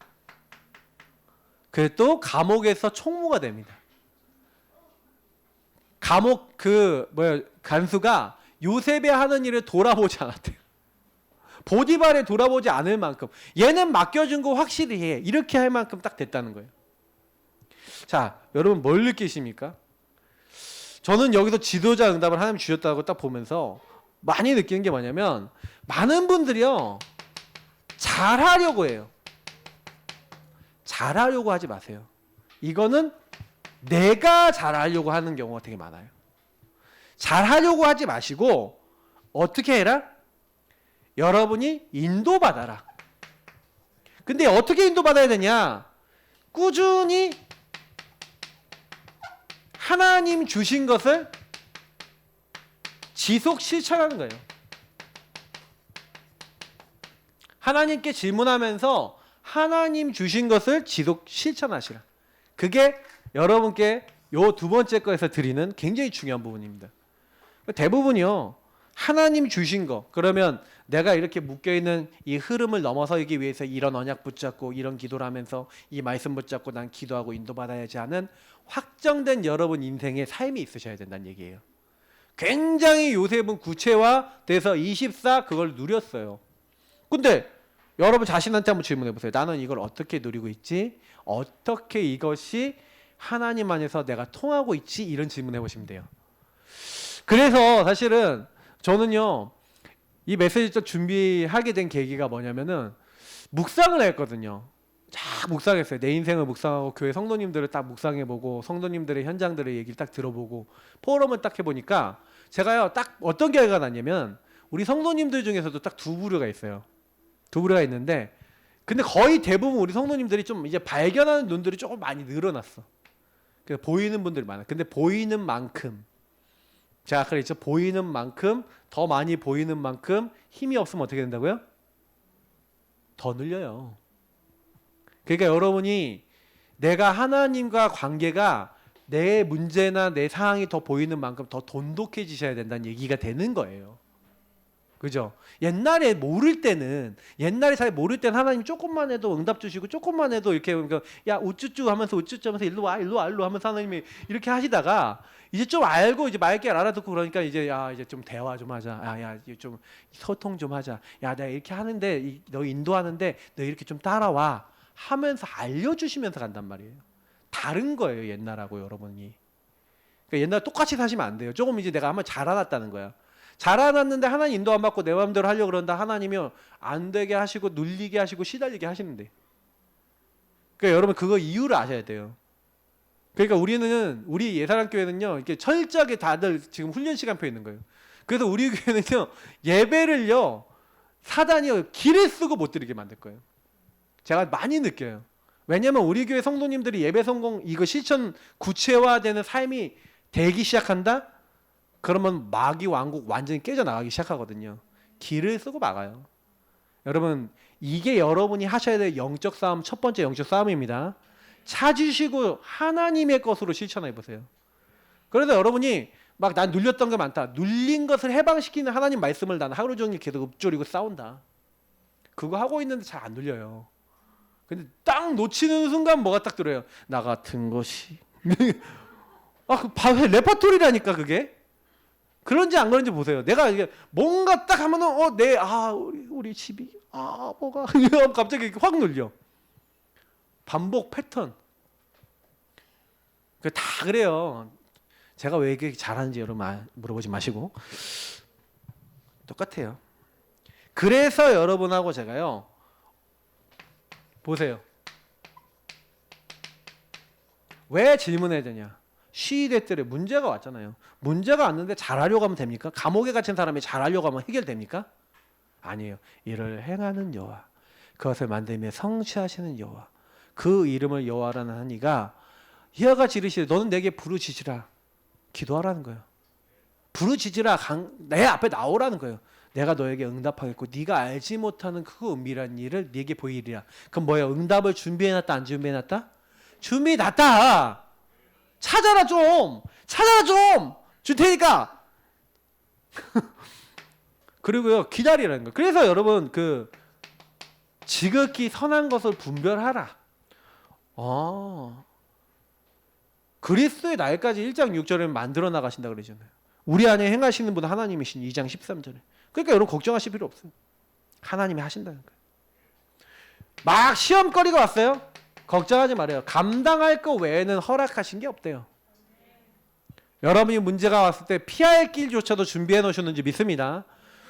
그래서 또 감옥에서 총무가 됩니다. 감옥 간수가 요셉의 하는 일을 돌아보지 않았대요. 보디발에 돌아보지 않을 만큼 얘는 맡겨준 거 확실히 해. 이렇게 할 만큼 딱 됐다는 거예요. 자, 여러분 뭘 느끼십니까? 저는 여기서 지도자 응답을 하나님 주셨다고 딱 보면서 많이 느끼는 게 뭐냐면 많은 분들이요. 잘하려고 해요. 잘하려고 하지 마세요. 이거는 내가 잘하려고 하는 경우가 되게 많아요. 잘하려고 하지 마시고 어떻게 해라? 여러분이 인도받아라. 근데 어떻게 인도받아야 되냐? 꾸준히 하나님 주신 것을 지속 실천하는 거예요. 하나님께 질문하면서 하나님 주신 것을 지속 실천하시라. 그게 여러분께 요 두 번째 거에서 드리는 굉장히 중요한 부분입니다. 대부분이요. 하나님 주신 거, 그러면 내가 이렇게 묶여있는 이 흐름을 넘어서기 위해서 이런 언약 붙잡고 이런 기도를 하면서 이 말씀 붙잡고 난 기도하고 인도받아야지 하는 확정된 여러분 인생의 삶이 있으셔야 된다는 얘기예요. 굉장히 요셉은 구체화돼서 24 그걸 누렸어요. 근데 여러분 자신한테 한번 질문해 보세요. 나는 이걸 어떻게 누리고 있지? 어떻게 이것이 하나님 안에서 내가 통하고 있지? 이런 질문해 보시면 돼요. 그래서 사실은 저는요, 이 메시지 준비하게 된 계기가 뭐냐면은 묵상을 했거든요. 쫙 묵상했어요. 내 인생을 묵상하고 교회 성도님들을 딱 묵상해보고 성도님들의 현장들의 얘기를 딱 들어보고 포럼을 딱 해보니까 제가요 딱 어떤 결과가 났냐면 우리 성도님들 중에서도 딱 두 부류가 있어요. 두 부류가 있는데 근데 거의 대부분 우리 성도님들이 좀 이제 발견하는 눈들이 조금 많이 늘어났어. 그래서 보이는 분들이 많아. 근데 보이는 만큼 제가 아까 그랬죠. 보이는 만큼 더 많이 보이는 만큼 힘이 없으면 어떻게 된다고요? 더 늘려요. 그러니까 여러분이 내가 하나님과 관계가 내 문제나 내 상황이 더 보이는 만큼 더 돈독해지셔야 된다는 얘기가 되는 거예요. 그죠? 옛날에 잘 모를 때는 하나님 조금만 해도 응답 주시고 조금만 해도 이렇게 야 우쭈쭈 하면서 일로 와 하면서 하나님이 이렇게 하시다가 이제 좀 알고 이제 맑게 알아듣고 그러니까 이제 이제 좀 대화 좀 하자. 야 좀 소통 좀 하자. 야 내가 이렇게 하는데 너 인도하는데 너 이렇게 좀 따라와 하면서 알려주시면서 간단 말이에요. 다른 거예요 옛날하고 여러분이. 그러니까 옛날 똑같이 사시면 안 돼요. 조금 이제 내가 한번 잘 알았다는 거야. 잘 알았는데 하나님 인도 안 받고 내 마음대로 하려고 그런다. 하나님이 안 되게 하시고 눌리게 하시고 시달리게 하시는데. 그러니까 여러분 그거 이유를 아셔야 돼요. 그러니까 우리 예사랑교회는요 이렇게 철저하게 다들 지금 훈련 시간표에 있는 거예요. 그래서 우리 교회는요 예배를요 사단이 길을 쓰고 못 드리게 만들 거예요. 제가 많이 느껴요. 왜냐면 우리 교회 성도님들이 예배 성공 이거 실천 구체화되는 삶이 되기 시작한다? 그러면 마귀 왕국 완전히 깨져나가기 시작하거든요. 길을 쓰고 막아요. 여러분 이게 여러분이 하셔야 될 영적 싸움 첫 번째 영적 싸움입니다. 찾으시고 하나님의 것으로 실천해 보세요. 그래서 여러분이 막 난 눌렸던 게 많다. 눌린 것을 해방시키는 하나님 말씀을 난 하루 종일 계속 읊조리고 싸운다. 그거 하고 있는데 잘 안 눌려요. 근데 딱 놓치는 순간 뭐가 딱 들어요. 나 같은 것이 그 레퍼토리라니까 그게. 그런지 안 그런지 보세요. 내가 이게 뭔가 딱 하면은 우리 집이 뭐가 갑자기 확 눌려. 반복 패턴. 다 그래요. 제가 왜 이렇게 잘하는지 여러분 물어보지 마시고 똑같아요. 그래서 여러분하고 제가요. 보세요. 왜 질문해야 되냐? 시대들에 문제가 왔잖아요. 문제가 왔는데 잘하려고 하면 됩니까? 감옥에 갇힌 사람이 잘하려고 하면 해결됩니까? 아니에요. 이를 행하는 여호와, 그것을 만들며 성취하시는 여호와, 그 이름을 여호와라는 하니가 이와 같이 이르시되 너는 내게 부르짖으라. 기도하라는 거예요. 부르짖으라. 내 앞에 나오라는 거예요. 내가 너에게 응답하겠고 네가 알지 못하는 크고 은밀한 일을 네게 보이리라. 그럼 뭐예요? 응답을 준비해놨다 안 준비해놨다? 준비해놨다. 찾아라 좀. 찾아라 좀. 줄 테니까. 그리고요 기다리라는 거. 그래서 여러분 그 지극히 선한 것을 분별하라. 그리스도의 날까지 1장 6절에 만들어 나가신다 그러잖아요. 우리 안에 행하시는 분은 하나님이신 2장 13절에. 그러니까 여러분 걱정하실 필요 없어요. 하나님이 하신다는 거예요. 막 시험거리가 왔어요. 걱정하지 말아요. 감당할 거 외에는 허락하신 게 없대요. 여러분이 문제가 왔을 때 피할 길조차도 준비해 놓으셨는지 믿습니다.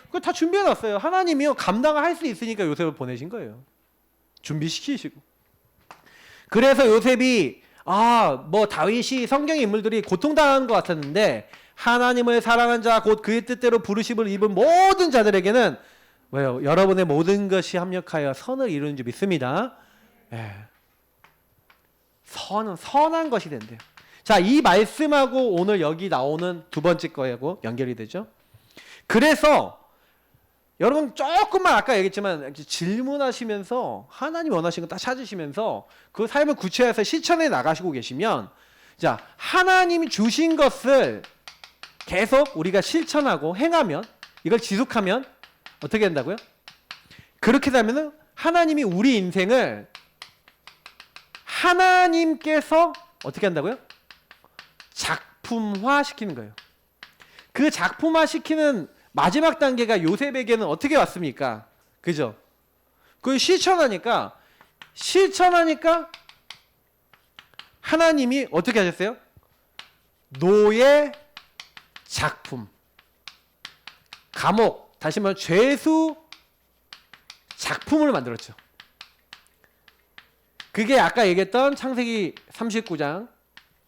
그거 다 준비해 놨어요. 하나님이요 감당을 할 수 있으니까 요셉을 보내신 거예요. 준비시키시고. 그래서 요셉이 뭐 다윗이 성경 인물들이 고통당한 것 같았는데 하나님을 사랑한 자 곧 그의 뜻대로 부르심을 입은 모든 자들에게는 왜요? 여러분의 모든 것이 합력하여 선을 이루는 줄 믿습니다. 선한 것이 된대요. 자, 이 말씀하고 오늘 여기 나오는 두 번째 거하고 연결이 되죠. 그래서 여러분 조금만 아까 얘기했지만 질문하시면서 하나님 원하시는 거 딱 찾으시면서 그 삶을 구체화해서 실천해 나가시고 계시면 자 하나님이 주신 것을 계속 우리가 실천하고 행하면 이걸 지속하면 어떻게 된다고요? 그렇게 되면 하나님이 우리 인생을 하나님께서 어떻게 한다고요? 작품화 시키는 거예요. 그 작품화 시키는 마지막 단계가 요셉에게는 어떻게 왔습니까? 그죠? 그걸 실천하니까 하나님이 어떻게 하셨어요? 노예 작품, 감옥, 다시 말하면 죄수 작품을 만들었죠. 그게 아까 얘기했던 창세기 39장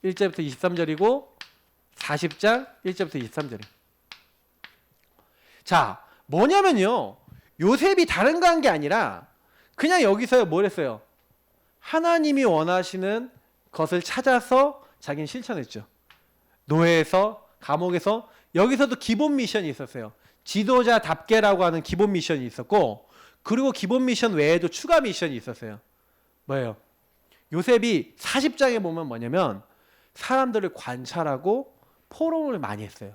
1절부터 23절이고 40장 1절부터 23절이에요. 자, 뭐냐면요. 요셉이 다른 거 한 게 아니라 그냥 여기서 뭘 했어요? 하나님이 원하시는 것을 찾아서 자기는 실천했죠. 노예에서, 감옥에서, 여기서도 기본 미션이 있었어요. 지도자답게라고 하는 기본 미션이 있었고, 그리고 기본 미션 외에도 추가 미션이 있었어요. 뭐예요? 요셉이 40장에 보면 뭐냐면 사람들을 관찰하고 포럼을 많이 했어요.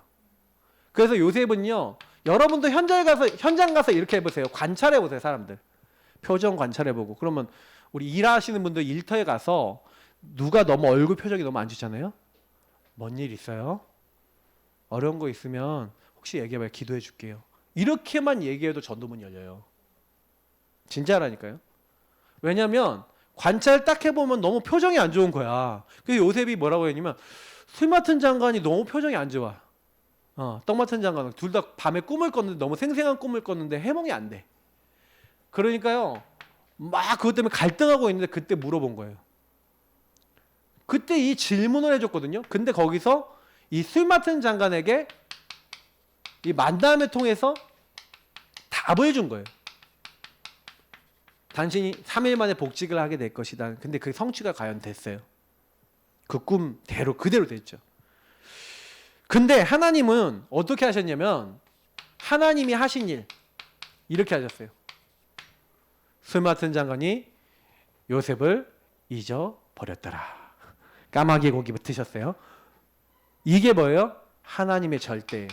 그래서 요셉은요, 여러분도 현장 가서 이렇게 해보세요. 관찰해보세요, 사람들. 표정 관찰해보고. 그러면 우리 일하시는 분들 일터에 가서 누가 너무 얼굴 표정이 너무 안 좋잖아요? 뭔 일 있어요? 어려운 거 있으면 혹시 얘기해봐요. 기도해 줄게요. 이렇게만 얘기해도 전도문 열려요. 진짜라니까요. 왜냐면 관찰 딱 해보면 너무 표정이 안 좋은 거야. 그래서 요셉이 뭐라고 했냐면 술 맡은 장관이 너무 표정이 안 좋아. 떡 맡은 장관은 둘 다 밤에 꿈을 꿨는데 너무 생생한 꿈을 꿨는데 해몽이 안 돼. 그러니까요. 막 그것 때문에 갈등하고 있는데 그때 물어본 거예요. 그때 이 질문을 해줬거든요. 근데 거기서 이 술 맡은 장관에게 이 만남을 통해서 답을 준 거예요. 당신이 3일 만에 복직을 하게 될 것이다. 근데 그 성취가 과연 됐어요. 그 꿈대로 그대로 됐죠. 근데 하나님은 어떻게 하셨냐면 하나님이 하신 일 이렇게 하셨어요. 술 맡은 장관이 요셉을 잊어버렸더라. 까마귀 고기 붙으셨어요. 이게 뭐예요? 하나님의 절대예요.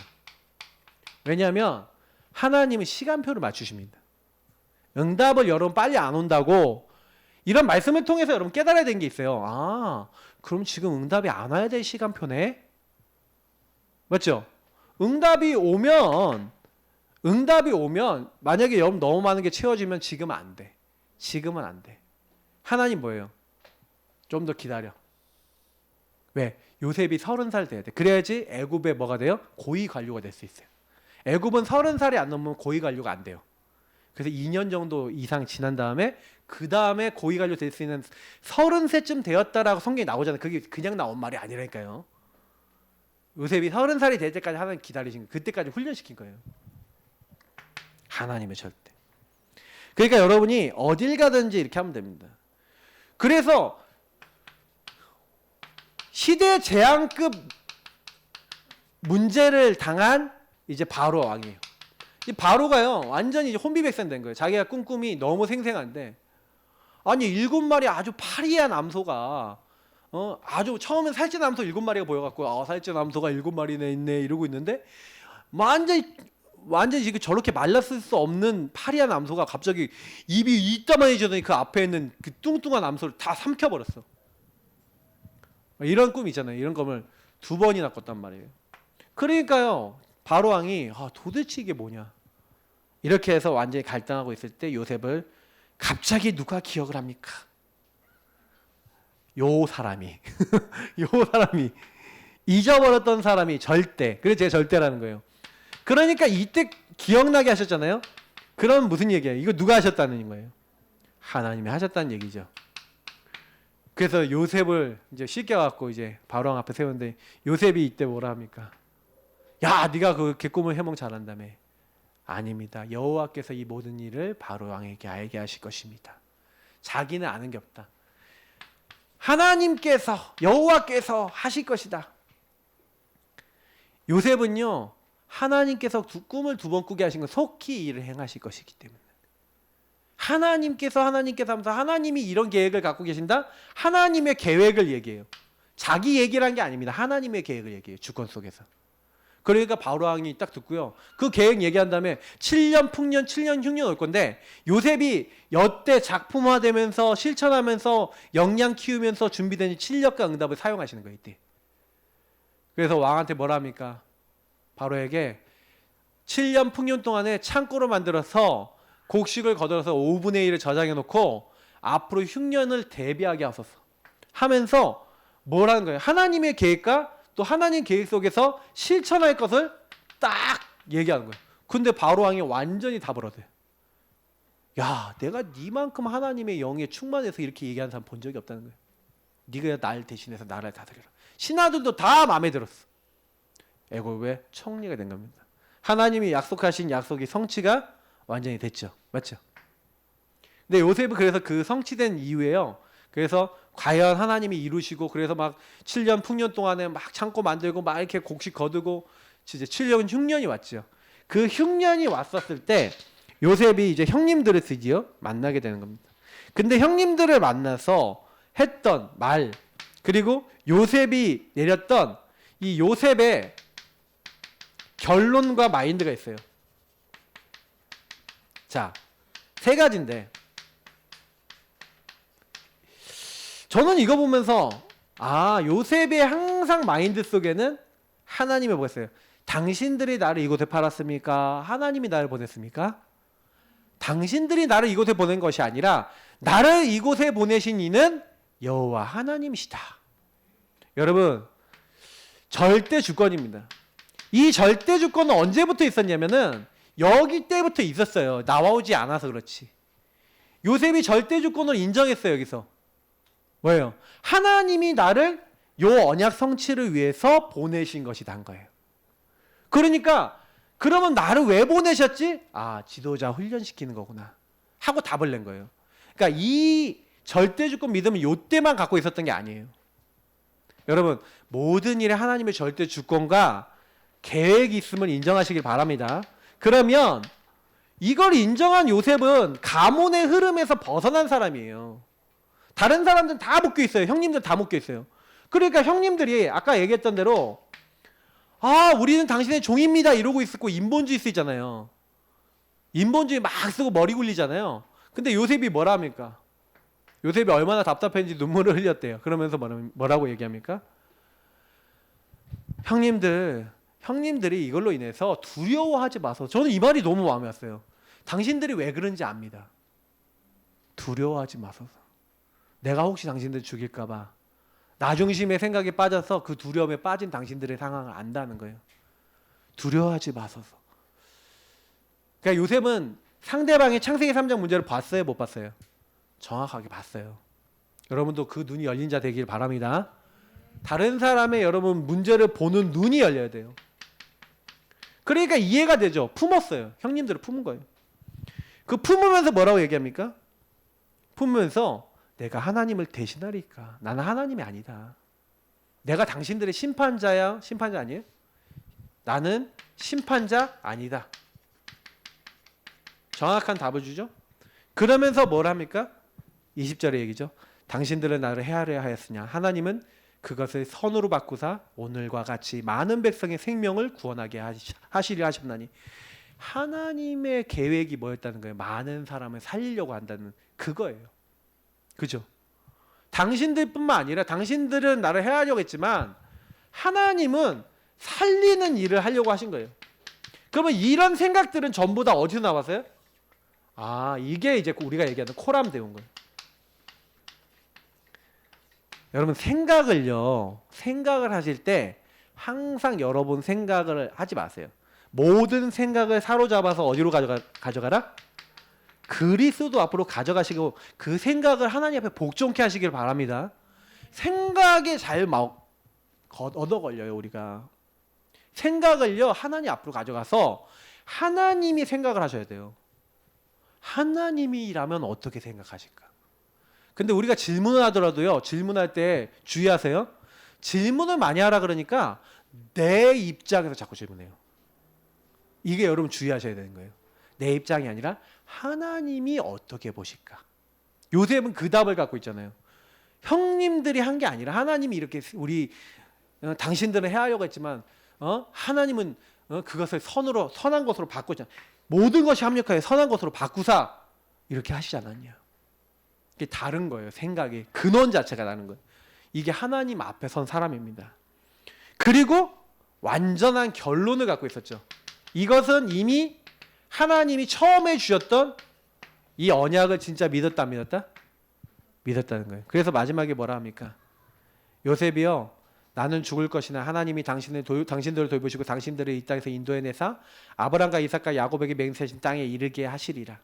왜냐하면 하나님은 시간표를 맞추십니다. 응답을 여러분 빨리 안 온다고 이런 말씀을 통해서 여러분 깨달아야 되는 게 있어요. 그럼 지금 응답이 안 와야 될 시간표네? 맞죠? 응답이 오면 만약에 여러분 너무 많은 게 채워지면 지금은 안 돼. 지금은 안 돼. 하나님 뭐예요? 좀 더 기다려. 왜? 요셉이 30살 돼야 돼. 그래야지 애굽에 뭐가 돼요? 고위 관료가 될 수 있어요. 애굽은 30살이 안 넘으면 고위 관료가 안 돼요. 그래서 2년 정도 이상 지난 다음에 그 다음에 고위 관료 될 수 있는 30세쯤 되었다라고 성경에 나오잖아요. 그게 그냥 나온 말이 아니라니까요. 요셉이 30살이 될 때까지 하나님 기다리신 거예요. 그때까지 훈련시킨 거예요. 하나님의 절대. 그러니까 여러분이 어딜 가든지 이렇게 하면 됩니다. 그래서 시대 재앙급 문제를 당한 이제 바로 왕이에요. 이 바로가요 완전히 이제 혼비백산 된 거예요. 자기가 꾼 꿈이 너무 생생한데 아니 7마리 아주 파리한 암소가 아주 처음엔 살찐 암소 7마리가 보여갖고 살찐 암소가 7마리나 있네 이러고 있는데 완전히 지금 저렇게 말랐을 수 없는 파리한 암소가 갑자기 입이 이따만해지더니 그 앞에 있는 그 뚱뚱한 암소를 다 삼켜버렸어. 이런 꿈 있잖아요. 이런 꿈을 2번이나 꿨단 말이에요. 그러니까요 바로왕이 도대체 이게 뭐냐 이렇게 해서 완전히 갈등하고 있을 때 요셉을 갑자기 누가 기억을 합니까? 요 사람이 잊어버렸던 사람이 절대. 그래서 제가 절대라는 거예요. 그러니까 이때 기억나게 하셨잖아요. 그럼 무슨 얘기예요? 이거 누가 하셨다는 거예요? 하나님이 하셨다는 얘기죠. 그래서 요셉을 이제 씻겨갖고 이제 바로왕 앞에 세웠는데 요셉이 이때 뭐라 합니까? 야, 네가 그 개꿈을 해몽 잘한다며. 아닙니다. 여호와께서 이 모든 일을 바로왕에게 알게 하실 것입니다. 자기는 아는 게 없다. 하나님께서 여호와께서 하실 것이다. 요셉은요 하나님께서 꿈을 2번 꾸게 하신 건 속히 일을 행하실 것이기 때문에 하나님께서 하면서 하나님이 이런 계획을 갖고 계신다. 하나님의 계획을 얘기해요. 자기 얘기를 한 게 아닙니다. 하나님의 계획을 얘기해요. 주권 속에서. 그러니까 바로왕이 딱 듣고요. 그 계획 얘기한 다음에 7년 풍년 7년 흉년 올 건데 요셉이 여태 작품화되면서 실천하면서 역량 키우면서 준비된 7년간 응답을 사용하시는 거예요. 이때. 그래서 왕한테 뭐라 합니까? 바로에게 7년 풍년 동안에 창고로 만들어서 곡식을 거들어서 5분의 1을 저장해 놓고 앞으로 흉년을 대비하게 하소서 하면서 뭐라는 거예요? 하나님의 계획과 또 하나님 계획 속에서 실천할 것을 딱 얘기하는 거예요. 근데 바로왕이 완전히 다 벌어대요. 야, 내가 니만큼 하나님의 영에 충만해서 이렇게 얘기하는 사람 본 적이 없다는 거예요. 네가 날 대신해서 나라를 다스려라. 신하들도 다 마음에 들었어. 애굽의 총리가 된 겁니다. 하나님이 약속하신 약속이 성취가 완전히 됐죠. 맞죠? 근데 요셉은 그래서 그 성취된 이후에요. 그래서 과연 하나님이 이루시고 그래서 막 7년 풍년 동안에 막 창고 만들고 막 이렇게 곡식 거두고 이제 7년 흉년이 왔죠. 그 흉년이 왔었을 때 요셉이 이제 형님들을 드디어 만나게 되는 겁니다. 근데 형님들을 만나서 했던 말 그리고 요셉이 내렸던 이 요셉의 결론과 마인드가 있어요. 자, 3가지인데 저는 이거 보면서 요셉의 항상 마인드 속에는 하나님이 뭐였어요? 당신들이 나를 이곳에 팔았습니까? 하나님이 나를 보냈습니까? 당신들이 나를 이곳에 보낸 것이 아니라 나를 이곳에 보내신 이는 여호와 하나님이시다. 여러분, 절대 주권입니다. 이 절대 주권은 언제부터 있었냐면은 여기 때부터 있었어요. 나와오지 않아서 그렇지. 요셉이 절대 주권을 인정했어요. 여기서 뭐예요? 하나님이 나를 요 언약 성취를 위해서 보내신 것이다 한 거예요. 그러니까 그러면 나를 왜 보내셨지? 지도자 훈련시키는 거구나 하고 답을 낸 거예요. 그러니까 이 절대 주권 믿음은 요때만 갖고 있었던 게 아니에요. 여러분, 모든 일에 하나님의 절대 주권과 계획이 있음을 인정하시길 바랍니다. 그러면 이걸 인정한 요셉은 가문의 흐름에서 벗어난 사람이에요. 다른 사람들은 다 묶여 있어요. 형님들 다 묶여 있어요. 그러니까 형님들이 아까 얘기했던 대로 우리는 당신의 종입니다 이러고 있었고 인본주의 쓰잖아요. 인본주의 막 쓰고 머리 굴리잖아요. 근데 요셉이 뭐라 합니까? 요셉이 얼마나 답답했는지 눈물을 흘렸대요. 그러면서 뭐라고 얘기합니까? 형님들이 이걸로 인해서 두려워하지 마소. 저는 이 말이 너무 마음에 왔어요. 당신들이 왜 그런지 압니다. 두려워하지 마소서. 내가 혹시 당신들 죽일까 봐 나 중심의 생각에 빠져서 그 두려움에 빠진 당신들의 상황을 안다는 거예요. 두려워하지 마소서. 그러니까 요셉은 상대방의 창세기 3장 문제를 봤어요? 못 봤어요? 정확하게 봤어요. 여러분도 그 눈이 열린 자 되길 바랍니다. 다른 사람의 여러분 문제를 보는 눈이 열려야 돼요. 그러니까 이해가 되죠. 품었어요. 형님들을 품은 거예요. 그 품으면서 뭐라고 얘기합니까? 품으면서 내가 하나님을 대신하리까. 나는 하나님이 아니다. 내가 당신들의 심판자야. 심판자 아니에요? 나는 심판자 아니다. 정확한 답을 주죠. 그러면서 뭘 합니까? 20절의 얘기죠. 당신들은 나를 헤아려 하였으냐 하나님은 그것을 선으로 바꾸사 오늘과 같이 많은 백성의 생명을 구원하게 하시려 하셨나니. 하나님의 계획이 뭐였다는 거예요? 많은 사람을 살리려고 한다는 그거예요. 그죠? 당신들뿐만 아니라 당신들은 나를 헤아려고 했지만 하나님은 살리는 일을 하려고 하신 거예요. 그러면 이런 생각들은 전부 다 어디서 나왔어요? 이게 이제 우리가 얘기하는 코람데오인 거예요. 여러분 생각을 하실 때 항상 여러분 생각을 하지 마세요. 모든 생각을 사로잡아서 어디로 가져가라? 그리스도 앞으로 가져가시고 그 생각을 하나님 앞에 복종케 하시길 바랍니다. 생각에 잘 얻어 걸려요. 우리가 생각을요 하나님 앞으로 가져가서 하나님이 생각을 하셔야 돼요. 하나님이라면 어떻게 생각하실까? 근데 우리가 질문을 하더라도요 질문할 때 주의하세요. 질문을 많이 하라 그러니까 내 입장에서 자꾸 질문해요. 이게 여러분 주의하셔야 되는 거예요. 내 입장이 아니라 하나님이 어떻게 보실까? 요셉은 그 답을 갖고 있잖아요. 형님들이 한 게 아니라 하나님이 이렇게 당신들은 헤아려고 했지만 하나님은 그것을 선한 것으로 바꾸잖아. 모든 것이 합력하여 선한 것으로 바꾸사 이렇게 하시지 않았냐. 이게 다른 거예요. 생각이 근원 자체가 다른 거예요. 이게 하나님 앞에 선 사람입니다. 그리고 완전한 결론을 갖고 있었죠. 이것은 이미 하나님이 처음에 주셨던 이 언약을 진짜 믿었다 안 믿었다? 믿었다는 거예요. 그래서 마지막에 뭐라 합니까? 요셉이요 나는 죽을 것이나 하나님이 당신들을 돌보시고 당신들을 이 땅에서 인도해내사 아브람과 이삭과 야곱에게 맹세하신 땅에 이르게 하시리라.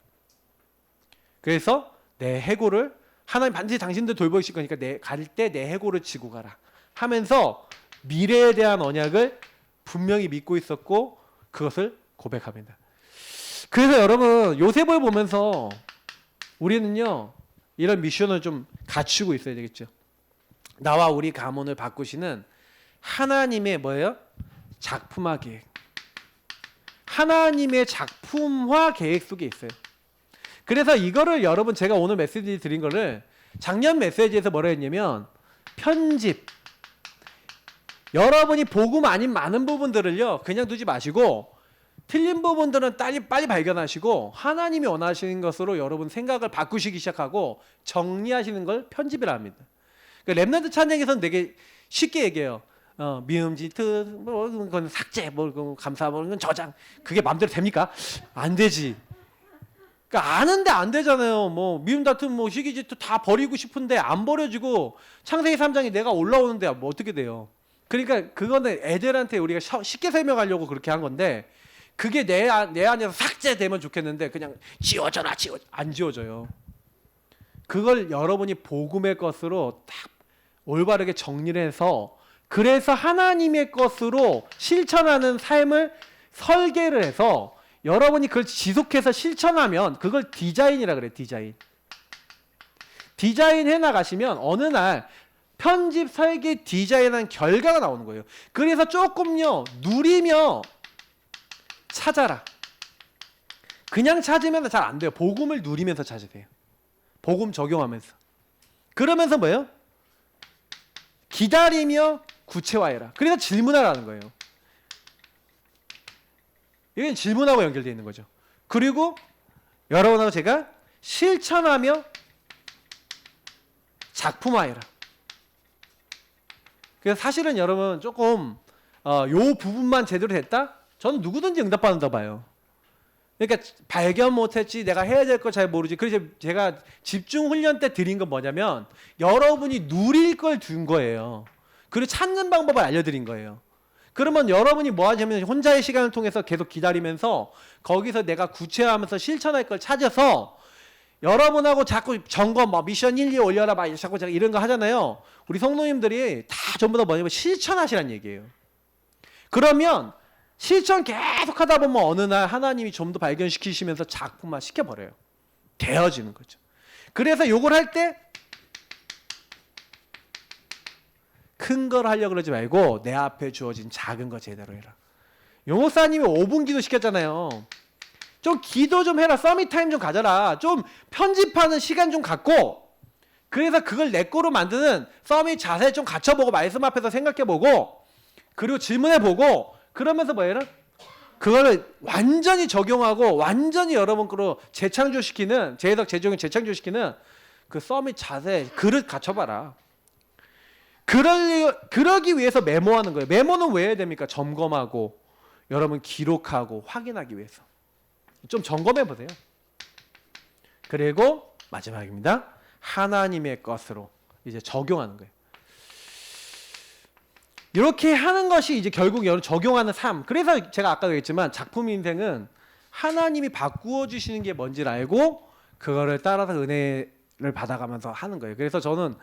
그래서 내 해골을 하나님 반드시 당신들 돌보실 거니까 갈 때 내 해골을 지고 가라 하면서 미래에 대한 언약을 분명히 믿고 있었고 그것을 고백합니다. 그래서 여러분 요셉을 보면서 우리는요 이런 미션을 좀 갖추고 있어야 되겠죠. 나와 우리 가문을 바꾸시는 하나님의 뭐예요? 작품화 계획. 하나님의 작품화 계획 속에 있어요. 그래서 이거를 여러분 제가 오늘 메시지 드린 거를 작년 메시지에서 뭐라 했냐면 편집. 여러분이 복음 아닌 많은 부분들을요 그냥 두지 마시고 틀린 부분들은 빨리 발견하시고 하나님이 원하시는 것으로 여러분 생각을 바꾸시기 시작하고 정리하시는 걸 편집이라 합니다. 그러니까 랩넌트 찬양에서는 되게 쉽게 얘기해요. 미음지트 뭐 그건 삭제 뭐 감사 뭐 그건 저장 그게 마음대로 됩니까? 안 되지. 그러니까 아는데 안 되잖아요. 뭐 미움 다툼 뭐 시기지트 다 버리고 싶은데 안 버려지고 창세기 3장에 내가 올라오는데 뭐 어떻게 돼요? 그러니까 그거는 애들한테 우리가 쉽게 설명하려고 그렇게 한 건데 그게 내 안에서 삭제되면 좋겠는데 그냥 지워져라 안 지워져요. 그걸 여러분이 복음의 것으로 딱 올바르게 정리를 해서 그래서 하나님의 것으로 실천하는 삶을 설계를 해서 여러분이 그걸 지속해서 실천하면 그걸 디자인이라 그래요. 디자인 해나가시면 어느 날 편집 설계 디자인한 결과가 나오는 거예요. 그래서 조금요 누리며 찾아라. 그냥 찾으면 잘 안 돼요. 복음을 누리면서 찾으세요. 복음 적용하면서. 그러면서 뭐예요? 기다리며 구체화해라. 그래서 질문하라는 거예요. 이게 질문하고 연결되어 있는 거죠. 그리고 여러분하고 제가 실천하며 작품화해라. 그래서 사실은 여러분 조금 요 부분만 제대로 됐다? 저는 누구든지 응답받는다 봐요. 그러니까 발견 못했지 내가 해야 될 거 잘 모르지. 그래서 제가 집중훈련 때 드린 건 뭐냐면 여러분이 누릴 걸 준 거예요. 그리고 찾는 방법을 알려드린 거예요. 그러면 여러분이 뭐 하냐면 혼자의 시간을 통해서 계속 기다리면서 거기서 내가 구체화하면서 실천할 걸 찾아서 여러분하고 자꾸 점검 미션 1, 2 올려라 막 자꾸 이런 거 하잖아요. 우리 성도님들이 다 전부 다 뭐냐면 실천하시라는 얘기예요. 그러면 실천 계속 하다 보면 어느 날 하나님이 좀 더 발견시키시면서 작품화 시켜버려요. 되어지는 거죠. 그래서 요걸 할 때 큰 걸 하려고 그러지 말고 내 앞에 주어진 작은 거 제대로 해라. 요 목사님이 5분 기도 시켰잖아요. 좀 기도 좀 해라. 서밋 타임 좀 가져라. 좀 편집하는 시간 좀 갖고, 그래서 그걸 내 거로 만드는 서밋 자세 좀 갖춰보고, 말씀 앞에서 생각해보고, 그리고 질문해보고, 그러면서 뭐 해라? 그거를 완전히 적용하고 완전히 여러분 거로 재창조시키는, 재해석 재적용 재창조시키는 그 서밋 자세 그릇 갖춰봐라. 그러기 위해서 메모하는 거예요. 메모는 왜 해야 됩니까? 점검하고 여러분 기록하고 확인하기 위해서. 좀 점검해 보세요. 그리고 마지막입니다. 하나님의 것으로 이제 적용하는 거예요. 이렇게 하는 것이 이제 결국 여러분 적용하는 삶. 그래서 제가 아까도 얘기했지만 작품 인생은 하나님이 바꾸어 주시는 게 뭔지를 알고 그거를 따라서 은혜를 받아가면서 하는 거예요. 그래서 저는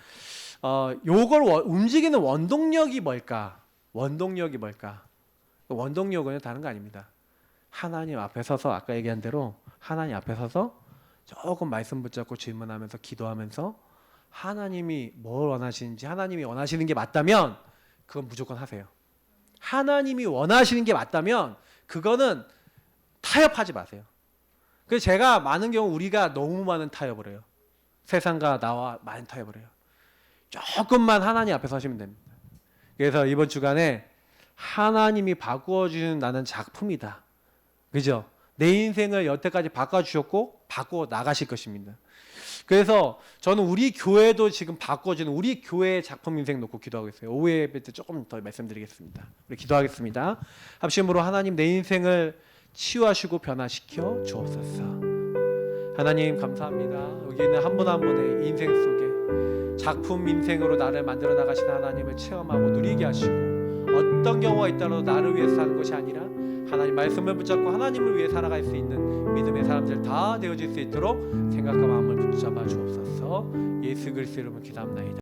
요걸 움직이는 원동력이 뭘까? 원동력이 뭘까? 원동력은 다른 거 아닙니다. 하나님 앞에 서서 아까 얘기한 대로 하나님 앞에 서서 조금 말씀 붙잡고 질문하면서 기도하면서 하나님이 뭘 원하시는지, 하나님이 원하시는 게 맞다면 그건 무조건 하세요. 하나님이 원하시는 게 맞다면 그거는 타협하지 마세요. 그래서 제가 많은 경우 우리가 너무 많은 타협을 해요. 세상과 나와 많은 타협을 해요. 조금만 하나님 앞에 서시면 됩니다. 그래서 이번 주간에 하나님이 바꾸어주는 나는 작품이다. 그죠? 내 인생을 여태까지 바꿔주셨고 바꾸어 나가실 것입니다. 그래서 저는 우리 교회도 지금 바꿔주는 우리 교회의 작품 인생 놓고 기도하고 있어요. 오후에 예배 때 조금 더 말씀드리겠습니다. 우리 기도하겠습니다. 합심으로 하나님 내 인생을 치유하시고 변화시켜 주옵소서. 하나님 감사합니다. 여기 있는 한 분 한 분의 인생 속에 작품 인생으로 나를 만들어 나가신 하나님을 체험하고 누리게 하시고 어떤 경우가 있더라도 나를 위해서 사는 것이 아니라 하나님 말씀을 붙잡고 하나님을 위해 살아갈 수 있는 믿음의 사람들 다 되어질 수 있도록 생각과 마음을 붙잡아 주옵소서. 예수 그리스도 이름으로 기도합나이다.